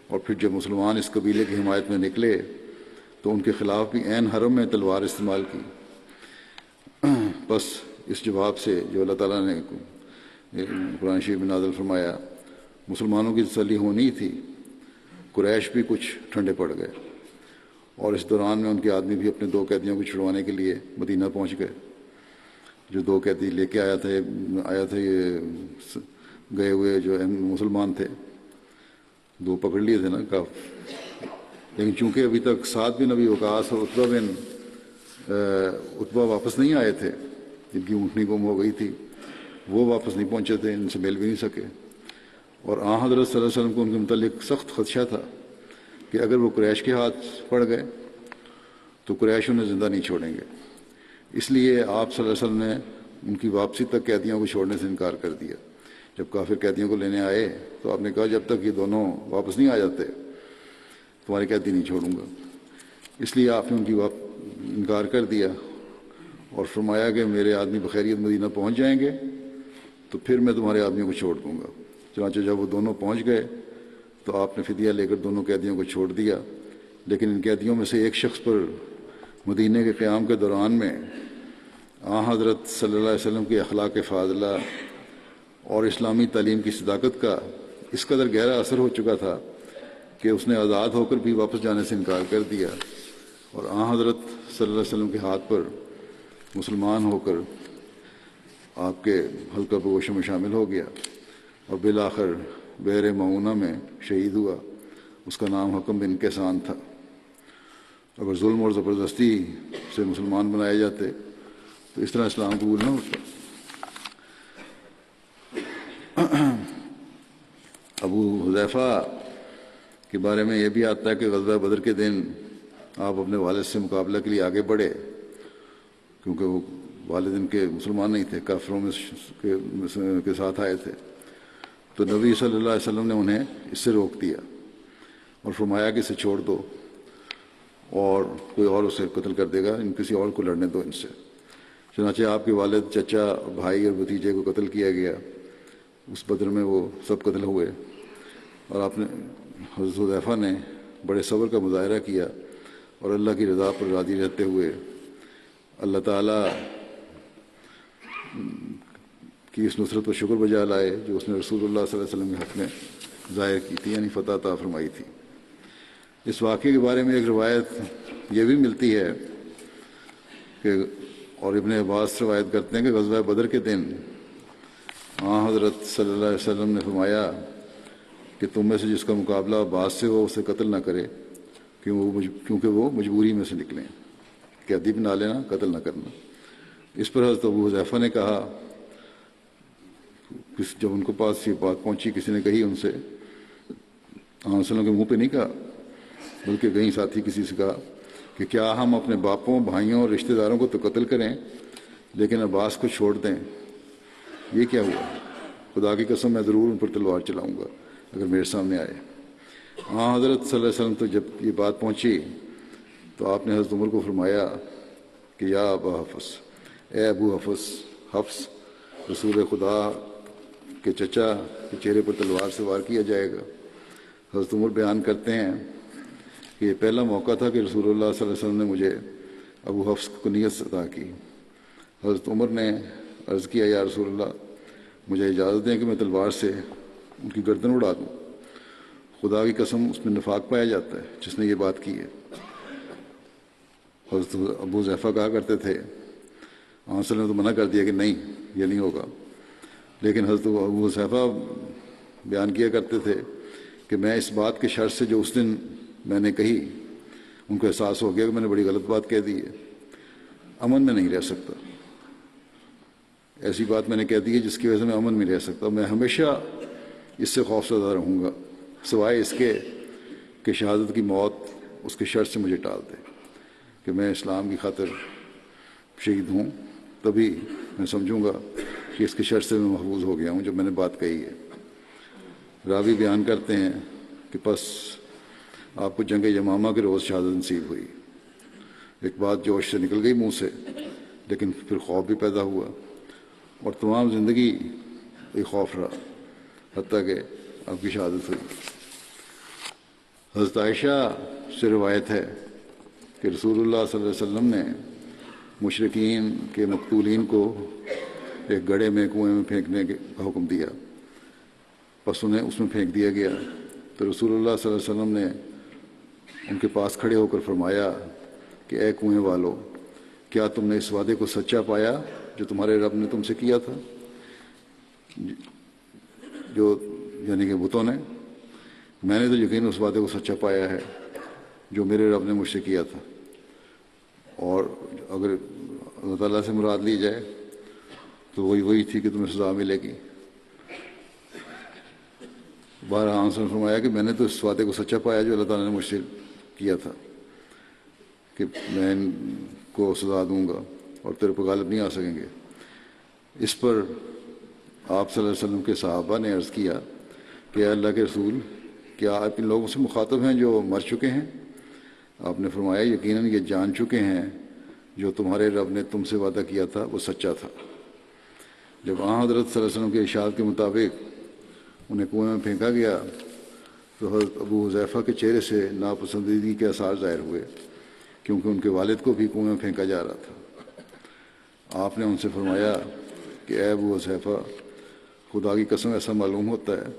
اور پھر جب مسلمان اس قبیلے کی حمایت میں نکلے تو ان کے خلاف بھی عین حرم میں تلوار استعمال کی. بس اس جواب سے جو اللہ تعالیٰ نے قرآن شریف میں نازل فرمایا، مسلمانوں کی تسلی ہونی تھی، قریش بھی کچھ ٹھنڈے پڑ گئے، اور اس دوران میں ان کے آدمی بھی اپنے 2 قیدیوں کو چھڑوانے کے لیے مدینہ پہنچ گئے. جو 2 قیدی لے کے آیا تھا یہ گئے ہوئے جو مسلمان تھے، 2 پکڑ لیے تھے نا لیکن چونکہ ابھی تک سعد بن ابی وقاص اور عتبہ واپس نہیں آئے تھے، جن کی اونٹنی گم ہو گئی تھی، وہ واپس نہیں پہنچے تھے، ان سے مل بھی نہیں سکے. اور حضرت صلی اللہ علیہ وسلم کو ان کے متعلق سخت خدشہ تھا کہ اگر وہ قریش کے ہاتھ پڑ گئے تو قریش انہیں زندہ نہیں چھوڑیں گے. اس لیے آپ صلی اللہ علیہ وسلم نے ان کی واپسی تک قیدیوں کو چھوڑنے سے انکار کر دیا. جب کافر قیدیوں کو لینے آئے تو آپ نے کہا جب تک یہ دونوں واپس نہیں آ جاتے تمہارے قیدی نہیں چھوڑوں گا. اس لیے آپ نے ان کی انکار کر دیا اور فرمایا کہ میرے آدمی بخیریت مدینہ پہنچ جائیں گے تو پھر میں تمہارے آدمیوں کو چھوڑ دوں گا. چنانچہ جب وہ دونوں پہنچ گئے تو آپ نے فدیہ لے کر دونوں قیدیوں کو چھوڑ دیا. لیکن ان قیدیوں میں سے ایک شخص پر مدینہ کے قیام کے دوران میں حضرت صلی اللہ علیہ وسلم کے اخلاق فاضلہ اور اسلامی تعلیم کی صداقت کا اس قدر گہرا اثر ہو چکا تھا کہ اس نے آزاد ہو کر بھی واپس جانے سے انکار کر دیا، اور حضرت صلی اللہ علیہ وسلم کے ہاتھ پر مسلمان ہو کر آپ کے حلقہ بگوشوں میں شامل ہو گیا اور بالآخر بحر معونہ میں شہید ہوا. اس کا نام حکم بن کیسان تھا. اگر ظلم اور زبردستی سے مسلمان بنائے جاتے تو اس طرح اسلام قبول نہ ہوتا. ابو حذیفہ کے بارے میں یہ بھی آتا ہے کہ غزوہ بدر کے دن آپ اپنے والد سے مقابلہ کے لیے آگے بڑھے، کیونکہ وہ والد ان کے مسلمان نہیں تھے، کافروں میں کے ساتھ آئے تھے. تو نبی صلی اللہ علیہ وسلم نے انہیں اس سے روک دیا اور فرمایا کہ اسے چھوڑ دو، اور کوئی اور اسے قتل کر دے گا، کسی اور کو لڑنے دو ان سے. چنانچہ آپ کے والد، چچا، بھائی اور بھتیجے کو قتل کیا گیا. اس بدر میں وہ سب قتل ہوئے، اور آپ نے حضرت حذیفہ نے بڑے صبر کا مظاہرہ کیا اور اللہ کی رضا پر راضی رہتے ہوئے اللہ تعالیٰ کی اس نصرت و شکر بجا لائے جو اس نے رسول اللہ صلی اللہ علیہ وسلم کے حق میں ظاہر کی تھی، یعنی فتح عطا فرمائی تھی. اس واقعے کے بارے میں ایک روایت یہ بھی ملتی ہے کہ اور ابن عباس روایت کرتے ہیں کہ غزوہ بدر کے دن حضرت صلی اللہ علیہ وسلم نے فرمایا کہ تم میں سے جس کا مقابلہ عباس سے ہو اسے قتل نہ کرے، کیونکہ وہ مجبوری میں سے نکلیں، قیدی بنا لینا، قتل نہ کرنا. اس پر حضرت ابو حذیفہ نے کہا، جب ان کے پاس یہ بات پہنچی، کسی نے کہی ان سے، وسلم کے منہ پہ نہیں کہا بلکہ کہیں ساتھی کسی سے کہا کہ کیا ہم اپنے باپوں، بھائیوں اور رشتہ داروں کو تو قتل کریں لیکن عباس کو چھوڑ دیں؟ یہ کیا ہوا؟ خدا کی قسم میں ضرور ان پر تلوار چلاؤں گا اگر میرے سامنے آئے. حضرت صلی اللہ علیہ وسلم تو جب یہ بات پہنچی تو آپ نے حضرت عمر کو فرمایا کہ یا ابا حفص، اے ابو حفص، رسول خدا کے چچا کے چہرے پر تلوار سے وار کیا جائے گا. حضرت عمر بیان کرتے ہیں کہ یہ پہلا موقع تھا کہ رسول اللہ صلی اللہ علیہ وسلم نے مجھے ابو حفص کو کنیت عطا کی. حضرت عمر نے عرض کیا یا رسول اللہ مجھے اجازت دیں کہ میں تلوار سے ان کی گردن اڑا دوں. خدا کی قسم اس میں نفاق پایا جاتا ہے جس نے یہ بات کی ہے. حضرت ابو حذیفہ کہا کرتے تھے آپ صلی اللہ علیہ وسلم نے تو منع کر دیا کہ نہیں یہ نہیں ہوگا، لیکن حضرت ابو حذیفہ بیان کیا کرتے تھے کہ میں اس بات کے شرط سے جو اس دن میں نے کہی ان کو احساس ہو گیا کہ میں نے بڑی غلط بات کہہ دی ہے، امن میں نہیں رہ سکتا. ایسی بات میں نے کہہ دی ہے جس کی وجہ سے میں امن میں رہ سکتا. میں ہمیشہ اس سے خوف زدہ رہوں گا سوائے اس کے کہ شہادت کی موت اس کے شرط سے مجھے ٹال دے کہ میں اسلام کی خاطر شہید ہوں، تبھی میں سمجھوں گا کہ اس کے شرط سے میں محفوظ ہو گیا ہوں جب میں نے بات کہی ہے. راوی بیان کرتے ہیں کہ پس آپ کو جنگ یمامہ کے روز شہادت نصیب ہوئی. ایک بات جوش سے نکل گئی منہ سے، لیکن پھر خوف بھی پیدا ہوا اور تمام زندگی ایک خوف رہا حتیٰ کہ آپ کی شہادت ہوئی. حضرت عائشہ سے روایت ہے کہ رسول اللہ صلی اللہ علیہ وسلم نے مشرکین کے مقتولین کو ایک گڑھے میں کنویں میں پھینکنے کا حکم دیا، پس انہیں اس میں پھینک دیا گیا. تو رسول اللہ صلی اللہ علیہ وسلم نے ان کے پاس کھڑے ہو کر فرمایا کہ اے کنویں والو، کیا تم نے اس وعدے کو سچا پایا جو تمہارے رب نے تم سے کیا تھا؟ جو یعنی کہ بتوں نے. میں نے تو یقین اس وعدے کو سچا پایا ہے جو میرے رب نے مجھ سے کیا تھا. اور اگر اللہ تعالیٰ سے مراد لی جائے تو وہی تھی کہ تمہیں سزا ملے گی. بارہ آنسر نے فرمایا کہ میں نے تو اس وعدے کو سچا پایا جو اللہ تعالیٰ نے مجھ سے کیا تھا کہ میں ان کو سزا دوں گا اور تیرے پر غالب نہیں آ سکیں گے. اس پر آپ صلی اللہ علیہ وسلم کے صحابہ نے عرض کیا کہ اے اللہ کے رسول، کیا آپ ان لوگوں سے مخاطب ہیں جو مر چکے ہیں؟ آپ نے فرمایا یقیناً یہ جان چکے ہیں جو تمہارے رب نے تم سے وعدہ کیا تھا وہ سچا تھا. جب حضرت صلی اللہ علیہ وسلم کے ارشاد کے مطابق انہیں کنویں میں پھینکا گیا تو حضرت ابو حذیفہ کے چہرے سے ناپسندیدگی کے آثار ظاہر ہوئے کیونکہ ان کے والد کو بھی کنویں میں پھینکا جا رہا تھا. آپ نے ان سے فرمایا کہ اے ابو حذیفہ، خدا کی قسم ایسا معلوم ہوتا ہے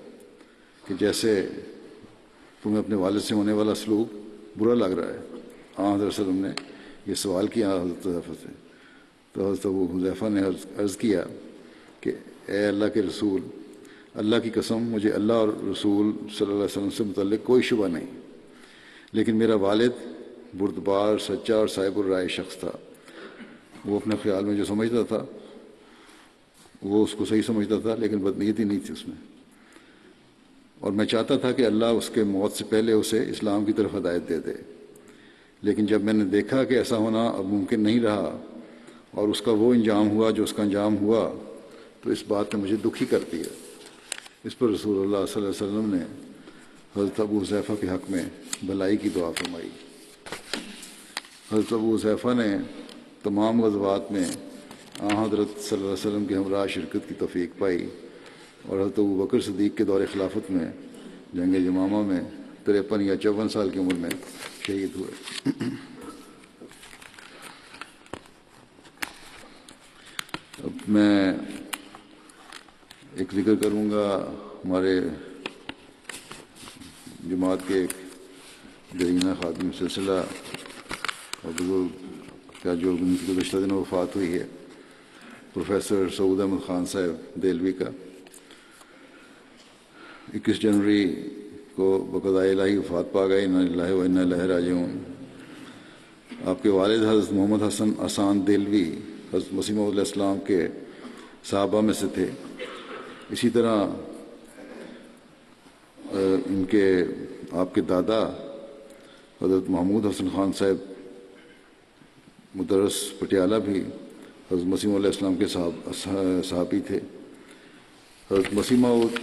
کہ جیسے تمہیں اپنے والد سے ہونے والا سلوک برا لگ رہا ہے. حضرت صلی اللہ علیہ وسلم نے یہ سوال کیا حضرت حذیفہ سے، تو حضرت ابو حذیفہ نے عرض کیا کہ اے اللہ کے رسول، اللہ کی قسم مجھے اللہ اور رسول صلی اللہ علیہ وسلم سے متعلق کوئی شبہ نہیں، لیکن میرا والد بردبار، سچا اور صاحب الرائے شخص تھا. وہ اپنے خیال میں جو سمجھتا تھا وہ اس کو صحیح سمجھتا تھا، لیکن بدنیتی نہیں تھی اس میں، اور میں چاہتا تھا کہ اللہ اس کے موت سے پہلے اسے اسلام کی طرف ہدایت دے دے. لیکن جب میں نے دیکھا کہ ایسا ہونا اب ممکن نہیں رہا اور اس کا وہ انجام ہوا جو اس کا انجام ہوا تو اس بات نے مجھے دکھی کر دیا. اس پر رسول اللہ صلی اللہ علیہ وسلم نے حضرت ابو حذیفہ کے حق میں بھلائی کی دعا فرمائی. حضرت ابو حذیفہ نے تمام غزوات میں حضرت صلی اللہ علیہ وسلم کے ہمراہ شرکت کی توفیق پائی اور حضرت ابو بکر صدیق کے دور خلافت میں جنگ یمامہ میں 53 یا 54 سال کی عمر میں شہید ہوئے. اب میں ایک ذکر کروں گا ہمارے جماعت کے ایک جرینہ خادم سلسلہ اور بزرگ کا جو گزشتہ دنوں وفات ہوئی ہے، پروفیسر سعود احمد خان صاحب دہلوی کا. 21 جنوری کو بقضاء الہی وفات پا گئے. انا للہ و انا الیہ راجعون. آپ کے والد حضرت محمد حسن احسان دہلوی حضرت مسیح موعود علیہ السلام کے صحابہ میں سے تھے. اسی طرح ان کے آپ کے دادا حضرت محمود حسن خان صاحب مدرس پٹیالہ بھی حضرت مسیح موعود علیہ السلام کے صحابی تھے. حضرت مسیح موعود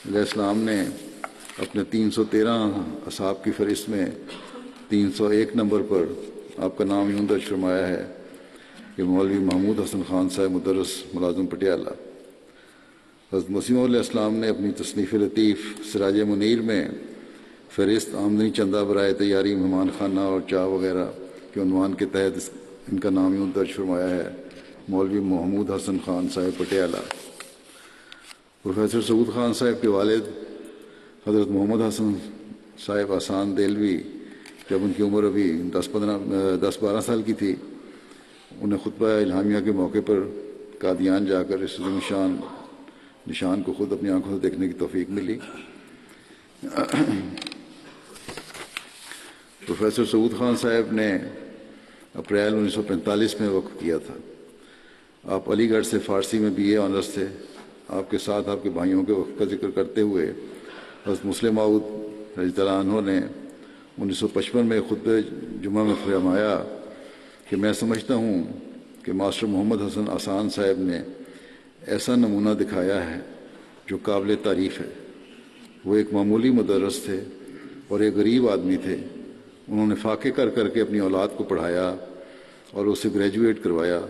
علیہ السلام نے اپنے 313 اصحاب کی فہرست میں 301 نمبر پر آپ کا نام یوں درج فرمایا ہے کہ مولوی محمود حسن خان صاحب مدرس ملازم پٹیالہ. حضرت مسیح موعود علیہ السلام نے اپنی تصنیف لطیف سراج منیر میں فہرست آمدنی چندہ برائے تیاری مہمان خانہ اور چاہ وغیرہ کے عنوان کے تحت ان کا نام یوں درج فرمایا ہے مولوی محمود حسن خان صاحب پٹیالہ۔ پروفیسر سعود خان صاحب کے والد حضرت محمد حسن صاحب آسان دہلوی، جب ان کی عمر ابھی 10-12 سال کی تھی، انہیں خطبہ الہامیہ کے موقع پر قادیان جا کر اس نشان کو خود اپنی آنکھوں سے دیکھنے کی توفیق ملی۔ پروفیسر سعود خان صاحب نے اپریل 1945 میں وقف کیا تھا۔ آپ علی گڑھ سے فارسی میں BA آنرس تھے۔ آپ کے ساتھ آپ کے بھائیوں کے وقف کا ذکر کرتے ہوئے حضرت مسلم موعود رضی اللہ عنہ نے 1955 میں خطبہ جمعہ میں فرمایا کہ میں سمجھتا ہوں کہ ماسٹر محمد حسن آسان صاحب نے ایسا نمونہ دکھایا ہے جو قابل تعریف ہے۔ وہ ایک معمولی مدرس تھے اور ایک غریب آدمی تھے۔ انہوں نے فاقے کر کر کے اپنی اولاد کو پڑھایا اور اسے گریجویٹ کروایا،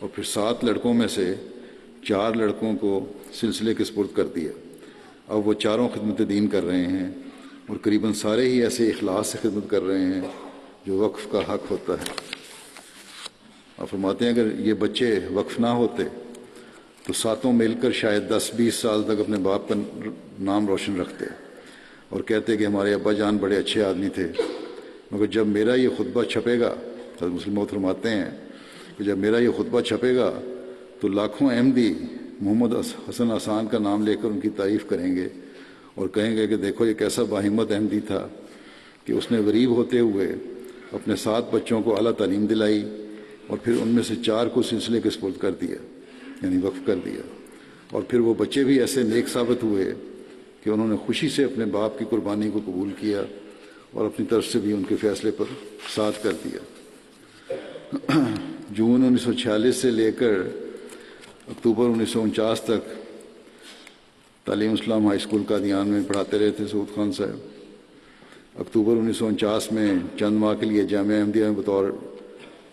اور پھر 7 لڑکوں میں سے 4 لڑکوں کو سلسلے کے سپرد کر دیا۔ اب وہ چاروں خدمت دین کر رہے ہیں، اور قریباً سارے ہی ایسے اخلاص سے خدمت کر رہے ہیں جو وقف کا حق ہوتا ہے۔ آپ فرماتے ہیں اگر یہ بچے وقف نہ ہوتے تو 7 مل کر شاید 10-20 سال تک اپنے باپ کا نام روشن رکھتے اور کہتے کہ ہمارے ابا جان بڑے اچھے آدمی تھے، مگر جب میرا یہ خطبہ چھپے گا، حضرت مسلم موعود فرماتے ہیں کہ جب میرا یہ خطبہ چھپے گا تو لاکھوں احمدی محمد حسن آسان کا نام لے کر ان کی تعریف کریں گے اور کہیں گے کہ دیکھو یہ کیسا باہمت احمدی تھا کہ اس نے غریب ہوتے ہوئے اپنے 7 بچوں کو اعلیٰ تعلیم دلائی اور پھر ان میں سے 4 کو سلسلے کے سپرد کر دیا، یعنی وقف کر دیا، اور پھر وہ بچے بھی ایسے نیک ثابت ہوئے کہ انہوں نے خوشی سے اپنے باپ کی قربانی کو قبول کیا اور اپنی طرف سے بھی ان کے فیصلے پر ساتھ کر دیا۔ جون 1946 سے لے کر اکتوبر 1949 تک تعلیم اسلام ہائی اسکول قادیان میں پڑھاتے رہے تھے سعود خان صاحب۔ اکتوبر 1949 میں چند ماہ کے لیے جامعہ احمدیہ میں بطور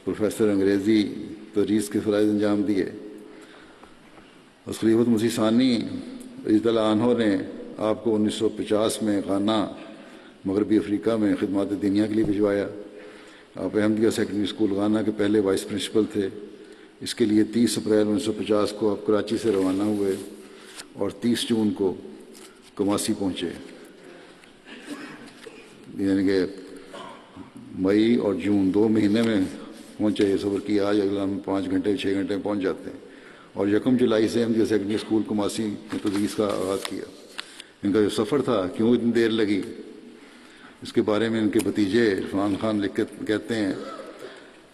پروفیسر انگریزی تدریس کے فرائض انجام دیے۔ خلیفۃ مسیح ثانی رضی اللہ عنہ نے آپ کو 1950 میں غانا مغربی افریقہ میں خدمات دینیہ کے لیے بھجوایا۔ آپ احمدیہ سیکنڈری اسکول غانا کے پہلے وائس پرنسپل تھے۔ اس کے لیے 30 اپریل 1950 کو آپ کراچی سے روانہ ہوئے اور 30 جون کو کماسی پہنچے، یعنی کہ مئی اور جون 2 مہینے میں پہنچے یہ سفر کیا۔ آج اگلا ہم 5 گھنٹے 6 گھنٹے میں پہنچ جاتے ہیں، اور 1 جولائی سے احمدیہ سیکنڈری اسکول کماسی میں تدریس کا آغاز کیا۔ ان کا جو سفر تھا کیوں اتنی دیر لگی، اس کے بارے میں ان کے بھتیجے عرفان خان لکھ کے کہتے ہیں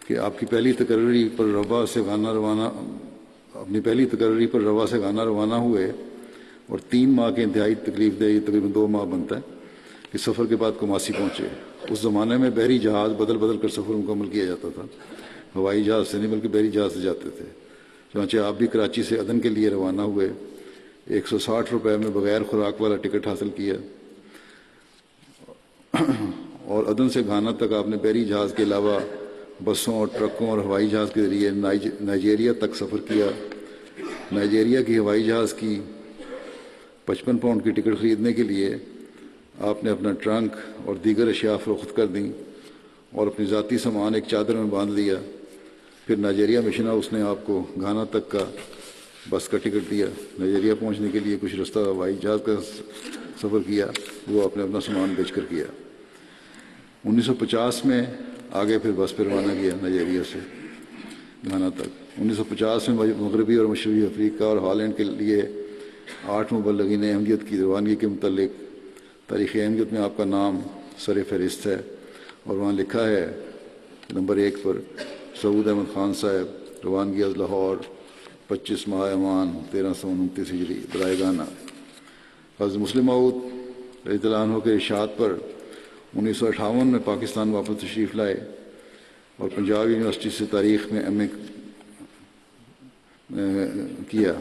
کہ آپ کی پہلی تقرری پر روا سے غانا روانہ ہوئے اور 3 ماہ کے انتہائی تکلیف دہ، تقریباً 2 ماہ بنتا ہے، کہ سفر کے بعد کماسی پہنچے۔ اس زمانے میں بحری جہاز بدل بدل کر سفر مکمل کیا جاتا تھا، ہوائی جہاز سے نہیں بلکہ بحری جہاز سے جاتے تھے۔ چنانچہ آپ بھی کراچی سے عدن کے لیے روانہ ہوئے، 160 روپے میں بغیر خوراک والا ٹکٹ حاصل کیا، اور عدن سے گھانا تک آپ نے بحری جہاز کے علاوہ بسوں اور ٹرکوں اور ہوائی جہاز کے ذریعے نائجیریا تک سفر کیا۔ نائجیریا کی ہوائی جہاز کی 55 پاؤنڈ کی ٹکٹ خریدنے کے لیے آپ نے اپنا ٹرنک اور دیگر اشیاء فروخت کر دیں اور اپنی ذاتی سامان ایک چادر میں باندھ لیا۔ پھر نائجیریا مشن ہاؤس نے آپ کو گھانا تک کا بس کا ٹکٹ دیا۔ نائجیریا پہنچنے کے لیے کچھ رستہ ہوائی جہاز کا سفر کیا، وہ آپ نے اپنا سامان بیچ کر کیا۔ 1950 میں آگے پھر بس پہ روانہ کیا نائجیریا سے گھانا تک۔ 1950 میں مغربی اور مشرقی افریقہ اور ہالینڈ کے لیے 8 مبلغین احمدیت کی روانگی کے متعلق تاریخ احمدیت میں آپ کا نام سر فہرست ہے، اور وہاں لکھا ہے نمبر 1 پر سعود احمد خان صاحب، روانگی از لاہور 25 ماہ امان 1329 ہجری برائے گانا۔ حضرت مسلم موعود رضی اللہ عنہ کے ارشاد پر 1958 میں پاکستان واپس تشریف لائے اور پنجاب یونیورسٹی سے تاریخ میں ایم اے کیا۔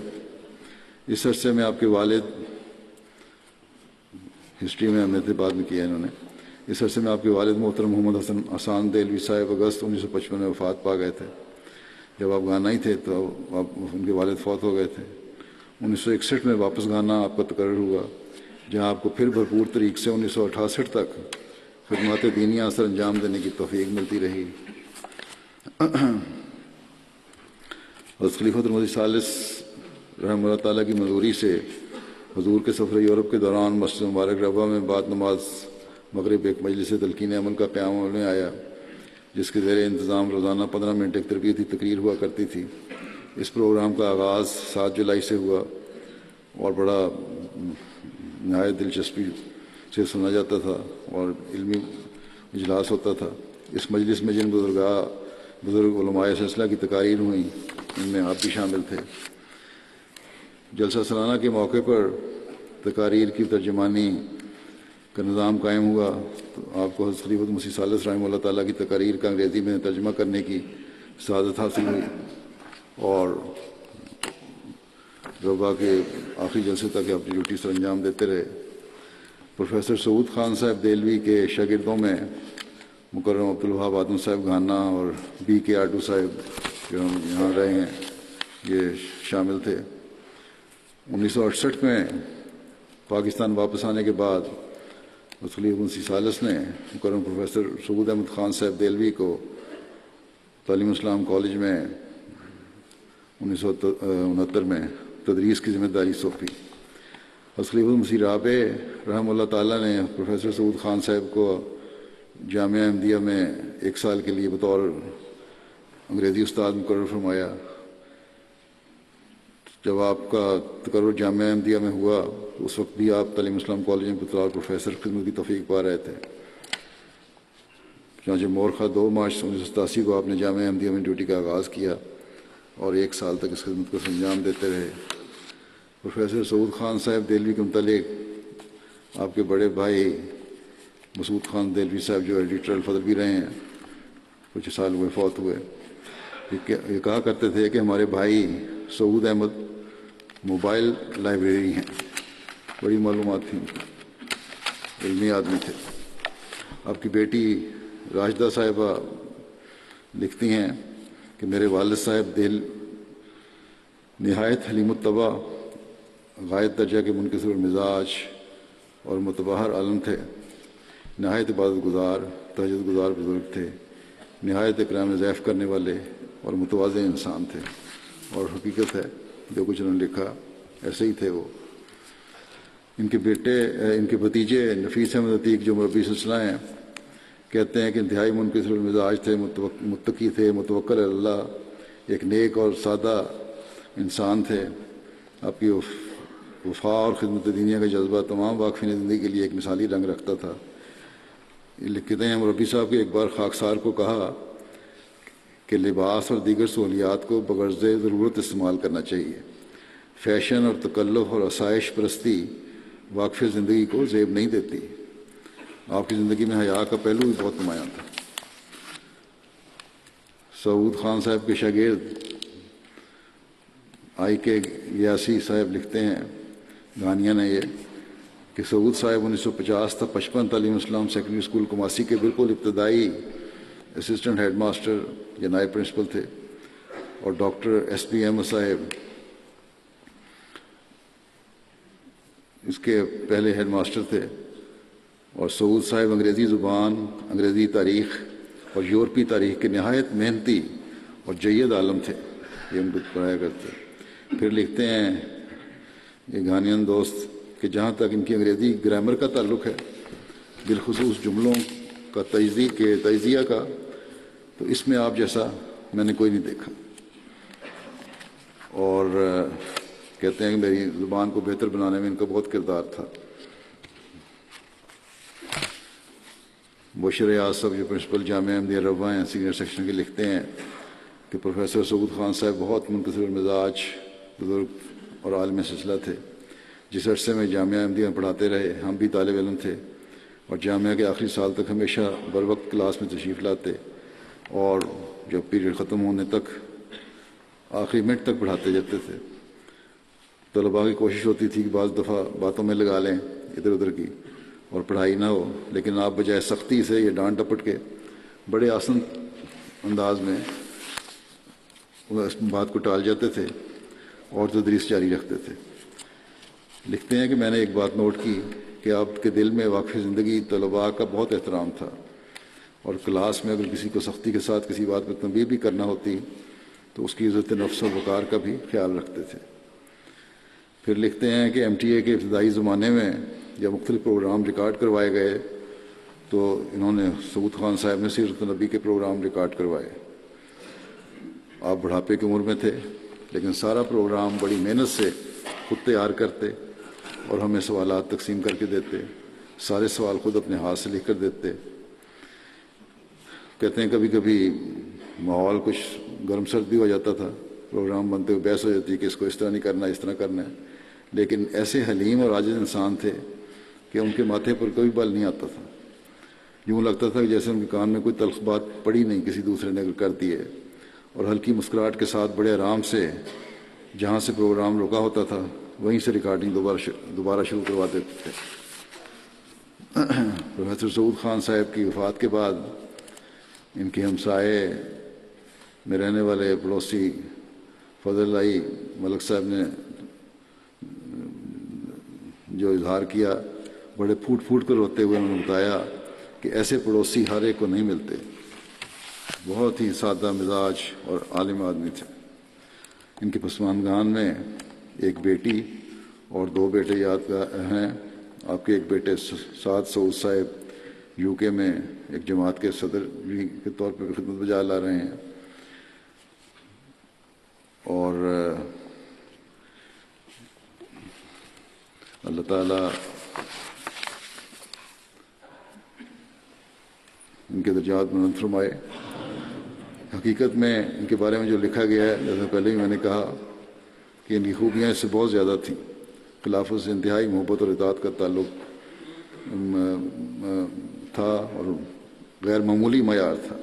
اس عرصے میں آپ کے والد، ہسٹری میں ایم اے بعد میں کیا انہوں نے، اس عرصے میں آپ کے والد محترم محمد حسن آسان دہلوی صاحب اگست 1955 میں وفات پا گئے تھے۔ جب آپ گانا ہی تھے تو ان کے والد فوت ہو گئے تھے۔ 1961 میں واپس گانا آپ کا تقرر ہوا، جہاں آپ کو پھر بھرپور طریق سے 1968 تک خدمات دینی سر انجام دینے کی توفیق ملتی رہی۔ حضرت خلیفۃ المسیح ثالث رحمہ اللہ تعالیٰ کی منظوری سے حضور کے سفر یورپ کے دوران مسجد مبارک ربوہ میں بعد نماز مغرب ایک مجلس تلقین عمل کا قیام عمل میں آیا، جس کے زیر انتظام روزانہ 15 منٹ ایک تربیتی تقریر ہوا کرتی تھی۔ اس پروگرام کا آغاز 7 جولائی سے ہوا اور بڑا نہایت دلچسپی سے سنا جاتا تھا اور علمی اجلاس ہوتا تھا۔ اس مجلس میں جن بزرگ علماء سلسلہ کی تقاریر ہوئیں ان میں آپ بھی شامل تھے۔ جلسہ سالانہ کے موقع پر تقاریر کی ترجمانی کا نظام قائم ہوا تو آپ کو حضرت خلیفۃ المسیح ثالث رحمہ اللہ تعالیٰ کی تقاریر کا انگریزی میں ترجمہ کرنے کی سعادت حاصل ہوئی اور ربا کے آخری جلسے تک اپنی ڈیوٹی سر انجام دیتے رہے۔ پروفیسر سعود خان صاحب دہلوی کے شاگردوں میں مکرم عبدالوہاب آدم صاحب گھانا اور بی کے آٹو صاحب جو ہم یہاں رہے ہیں یہ شامل تھے۔ 1968 میں پاکستان واپس آنے کے بعد خلیفۃ المسیح ثالث نے مکرم پروفیسر سعود احمد خان صاحب دہلوی کو تعلیم اسلام کالج میں 1969 میں تدریس کی ذمہ داری سونپی۔ حضرت خلیفۃ المسیح رابع رحمہ اللہ تعالیٰ نے پروفیسر سعود خان صاحب کو جامعہ احمدیہ میں 1 سال کے لیے بطور انگریزی استاد مقرر فرمایا۔ جب آپ کا تقرر جامعہ احمدیہ میں ہوا اس وقت بھی آپ تعلیم اسلام کالج میں بطور پروفیسر خدمت کی توفیق پا رہے تھے۔ چنانچہ مورخہ 2 مارچ 1987 کو آپ نے جامعہ احمدیہ میں ڈیوٹی کا آغاز کیا اور 1 سال تک اس خدمت کو انجام دیتے رہے۔ پروفیسر سعود خان صاحب دہلوی کے متعلق آپ کے بڑے بھائی مسعود خان دہلوی صاحب جو ایڈیٹر الفضل بھی رہے ہیں، کچھ سال ہوئے فوت ہوئے، یہ کہا کرتے تھے کہ ہمارے بھائی سعود احمد موبائل لائبریری ہیں، بڑی معلومات تھیں، علمی آدمی تھے۔ آپ کی بیٹی راشدہ صاحبہ لکھتی ہیں کہ میرے والد صاحب نہایت حلیم الطبع، غایت درجہ کے منکسر المزاج اور متبحر عالم تھے، نہایت عبادت گزار، تہجد گزار بزرگ تھے، نہایت اکرام ضیف کرنے والے اور متواضع انسان تھے۔ اور حقیقت ہے جو کچھ انہوں نے لکھا ایسے ہی تھے وہ۔ ان کے بھتیجے نفیس احمد عتیق جو مربی سلسلہ ہیں کہتے ہیں کہ انتہائی منکسر المزاج تھے، متقی تھے، متوکل اللہ، ایک نیک اور سادہ انسان تھے۔ آپ کی وفا اور خدمت دینیہ کا جذبہ تمام واقفین زندگی کے لیے ایک مثالی رنگ رکھتا تھا۔ یہ لکھتے ہیں مربی صاحب کے ایک بار خاکسار کو کہا کہ لباس اور دیگر سہولیات کو بغرض ضرورت استعمال کرنا چاہیے۔ فیشن اور تکلف اور آسائش پرستی واقف زندگی کو زیب نہیں دیتی۔ آپ کی زندگی میں حیا کا پہلو بھی بہت نمایاں تھا۔ سعود خان صاحب کے شاگرد آئی کے گیاسی صاحب لکھتے ہیں گانیہ نے یہ کہ سعود صاحب 1950 تا 55 تعلیم اسلام سیکنڈری اسکول کماسی کے بالکل ابتدائی اسسٹنٹ ہیڈ ماسٹر یا نائب پرنسپل تھے، اور ڈاکٹر ایس پی احمد صاحب اس کے پہلے ہیڈ ماسٹر تھے، اور سعود صاحب انگریزی زبان، انگریزی تاریخ اور یورپی تاریخ کے نہایت محنتی اور جید عالم تھے، یہ ہم کچھ پڑھایا کرتے۔ پھر لکھتے ہیں یہ گھانین دوست کہ جہاں تک ان کی انگریزی گرامر کا تعلق ہے، بالخصوص جملوں کا تجزیہ کا، تو اس میں آپ جیسا میں نے کوئی نہیں دیکھا، اور کہتے ہیں کہ میری زبان کو بہتر بنانے میں ان کا بہت کردار تھا۔ بشر ریاض صاحب جو پرنسپل جامعہ احمدیہ ربوہ ہیں سینئر سیکشن کے لکھتے ہیں کہ پروفیسر سعود خان صاحب بہت منکسر المزاج بزرگ اور عالم سلسلہ تھے۔ جس عرصے میں جامعہ احمدیہ میں پڑھاتے رہے ہم بھی طالب علم تھے، اور جامعہ کے آخری سال تک ہمیشہ بر وقت کلاس میں تشریف لاتے، اور جب پیریڈ ختم ہونے تک آخری منٹ تک پڑھاتے جاتے تھے۔ طلباء کی کوشش ہوتی تھی کہ بعض دفعہ باتوں میں لگا لیں ادھر ادھر کی اور پڑھائی نہ ہو، لیکن آپ بجائے سختی سے یا ڈانٹ ڈپٹ کے بڑے آسن انداز میں اس بات کو ٹال جاتے تھے اور تدریس جاری رکھتے تھے۔ لکھتے ہیں کہ میں نے ایک بات نوٹ کی کہ آپ کے دل میں واقف زندگی طلباء کا بہت احترام تھا، اور کلاس میں اگر کسی کو سختی کے ساتھ کسی بات پر تنبیہ بھی کرنا ہوتی تو اس کی عزت نفس و وقار کا بھی خیال رکھتے تھے۔ پھر لکھتے ہیں کہ MTA کے ابتدائی زمانے میں جب مختلف پروگرام ریکارڈ کروائے گئے تو انہوں نے سعود خان صاحب نے سیرت النبی کے پروگرام ریکارڈ کروائے۔ آپ بڑھاپے کی عمر میں تھے، لیکن سارا پروگرام بڑی محنت سے خود تیار کرتے اور ہمیں سوالات تقسیم کر کے دیتے، سارے سوال خود اپنے ہاتھ سے لکھ کر دیتے۔ کہتے ہیں کبھی کبھی ماحول کچھ گرم سرد بھی ہو جاتا تھا، پروگرام بنتے ہوئے بحث ہو جاتی کہ اس کو اس طرح نہیں کرنا، اس طرح کرنا ہے، لیکن ایسے حلیم اور عاجز انسان تھے کہ ان کے ماتھے پر کوئی بل نہیں آتا تھا۔ یوں لگتا تھا کہ جیسے ان کے کان میں کوئی تلخ بات پڑی نہیں، کسی دوسرے نے اگر کر دی ہے، اور ہلکی مسکراہٹ کے ساتھ بڑے آرام سے جہاں سے پروگرام رکا ہوتا تھا وہیں سے ریکارڈنگ دوبارہ شروع کروا دیتے تھے۔ پروفیسر سعود خان صاحب کی وفات کے بعد ان کے ہمسائے میں رہنے والے پڑوسی فضل اللہ ملک صاحب نے جو اظہار کیا، بڑے پھوٹ پھوٹ کر روتے ہوئے انہوں نے بتایا کہ ایسے پڑوسی ہر ایک کو نہیں ملتے، بہت ہی سادہ مزاج اور عالم آدمی تھے۔ ان کے پسماندگان میں ایک بیٹی اور 2 بیٹے یاد ہیں۔ آپ کے ایک بیٹے سعد سعود صاحب UK میں ایک جماعت کے صدر کے طور پر خدمت بجا لا رہے ہیں، اور اللہ تعالیٰ ان کے درجات بلند فرمائے۔ حقیقت میں ان کے بارے میں جو لکھا گیا ہے، جیسے پہلے ہی میں نے کہا کہ ان کی خوبیاں اس سے بہت زیادہ تھیں۔ خلافت سے انتہائی محبت اور اطاعت کا تعلق تھا اور غیر معمولی معیار تھا۔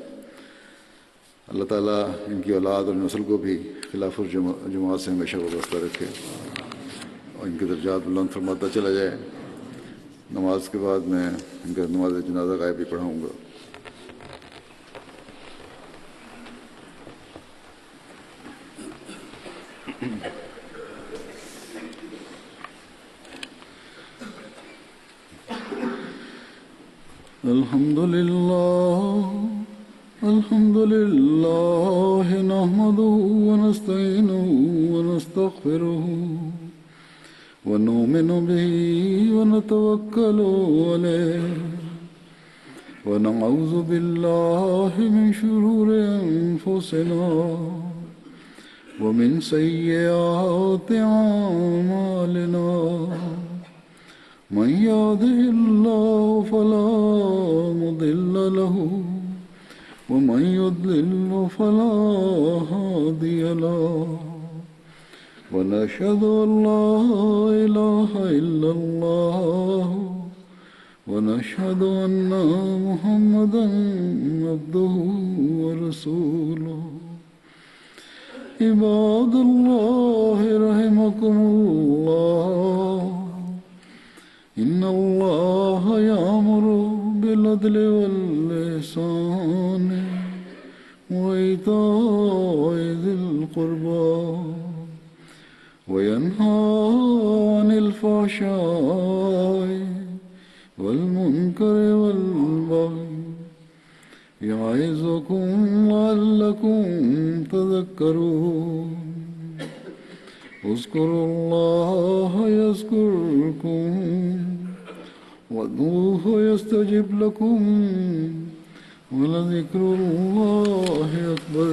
اللہ تعالیٰ ان کی اولاد اور نسل کو بھی خلافت جماعت سے ہمیشہ وابستہ رکھے اور ان کے درجات بلند فرماتا چلا جائے۔ نماز کے بعد میں ان کا نماز جنازہ غائب بھی پڑھاؤں گا۔ الحمد لله نحمده ونستعينه ونستغفره ونؤمن به ونتوكل عليه ونعوذ بالله من شرور أنفسنا ومن سيئات أعمالنا من يهده الله فلا مضل له ومن يضلل فلا هادي له ونشهد أن لا إله إلا الله ونشهد أن محمدا عبده ورسوله عباد الله رحمكم الله إن الله يأمر بالعدل والإحسان وإيتاء ذي القربى وينهى عن الفحشاء والمنكر والبغي يعظكم لعلكم تذكرون اذكروا الله يذكركم وادعوه يستجب لكم ولذكر الله أكبر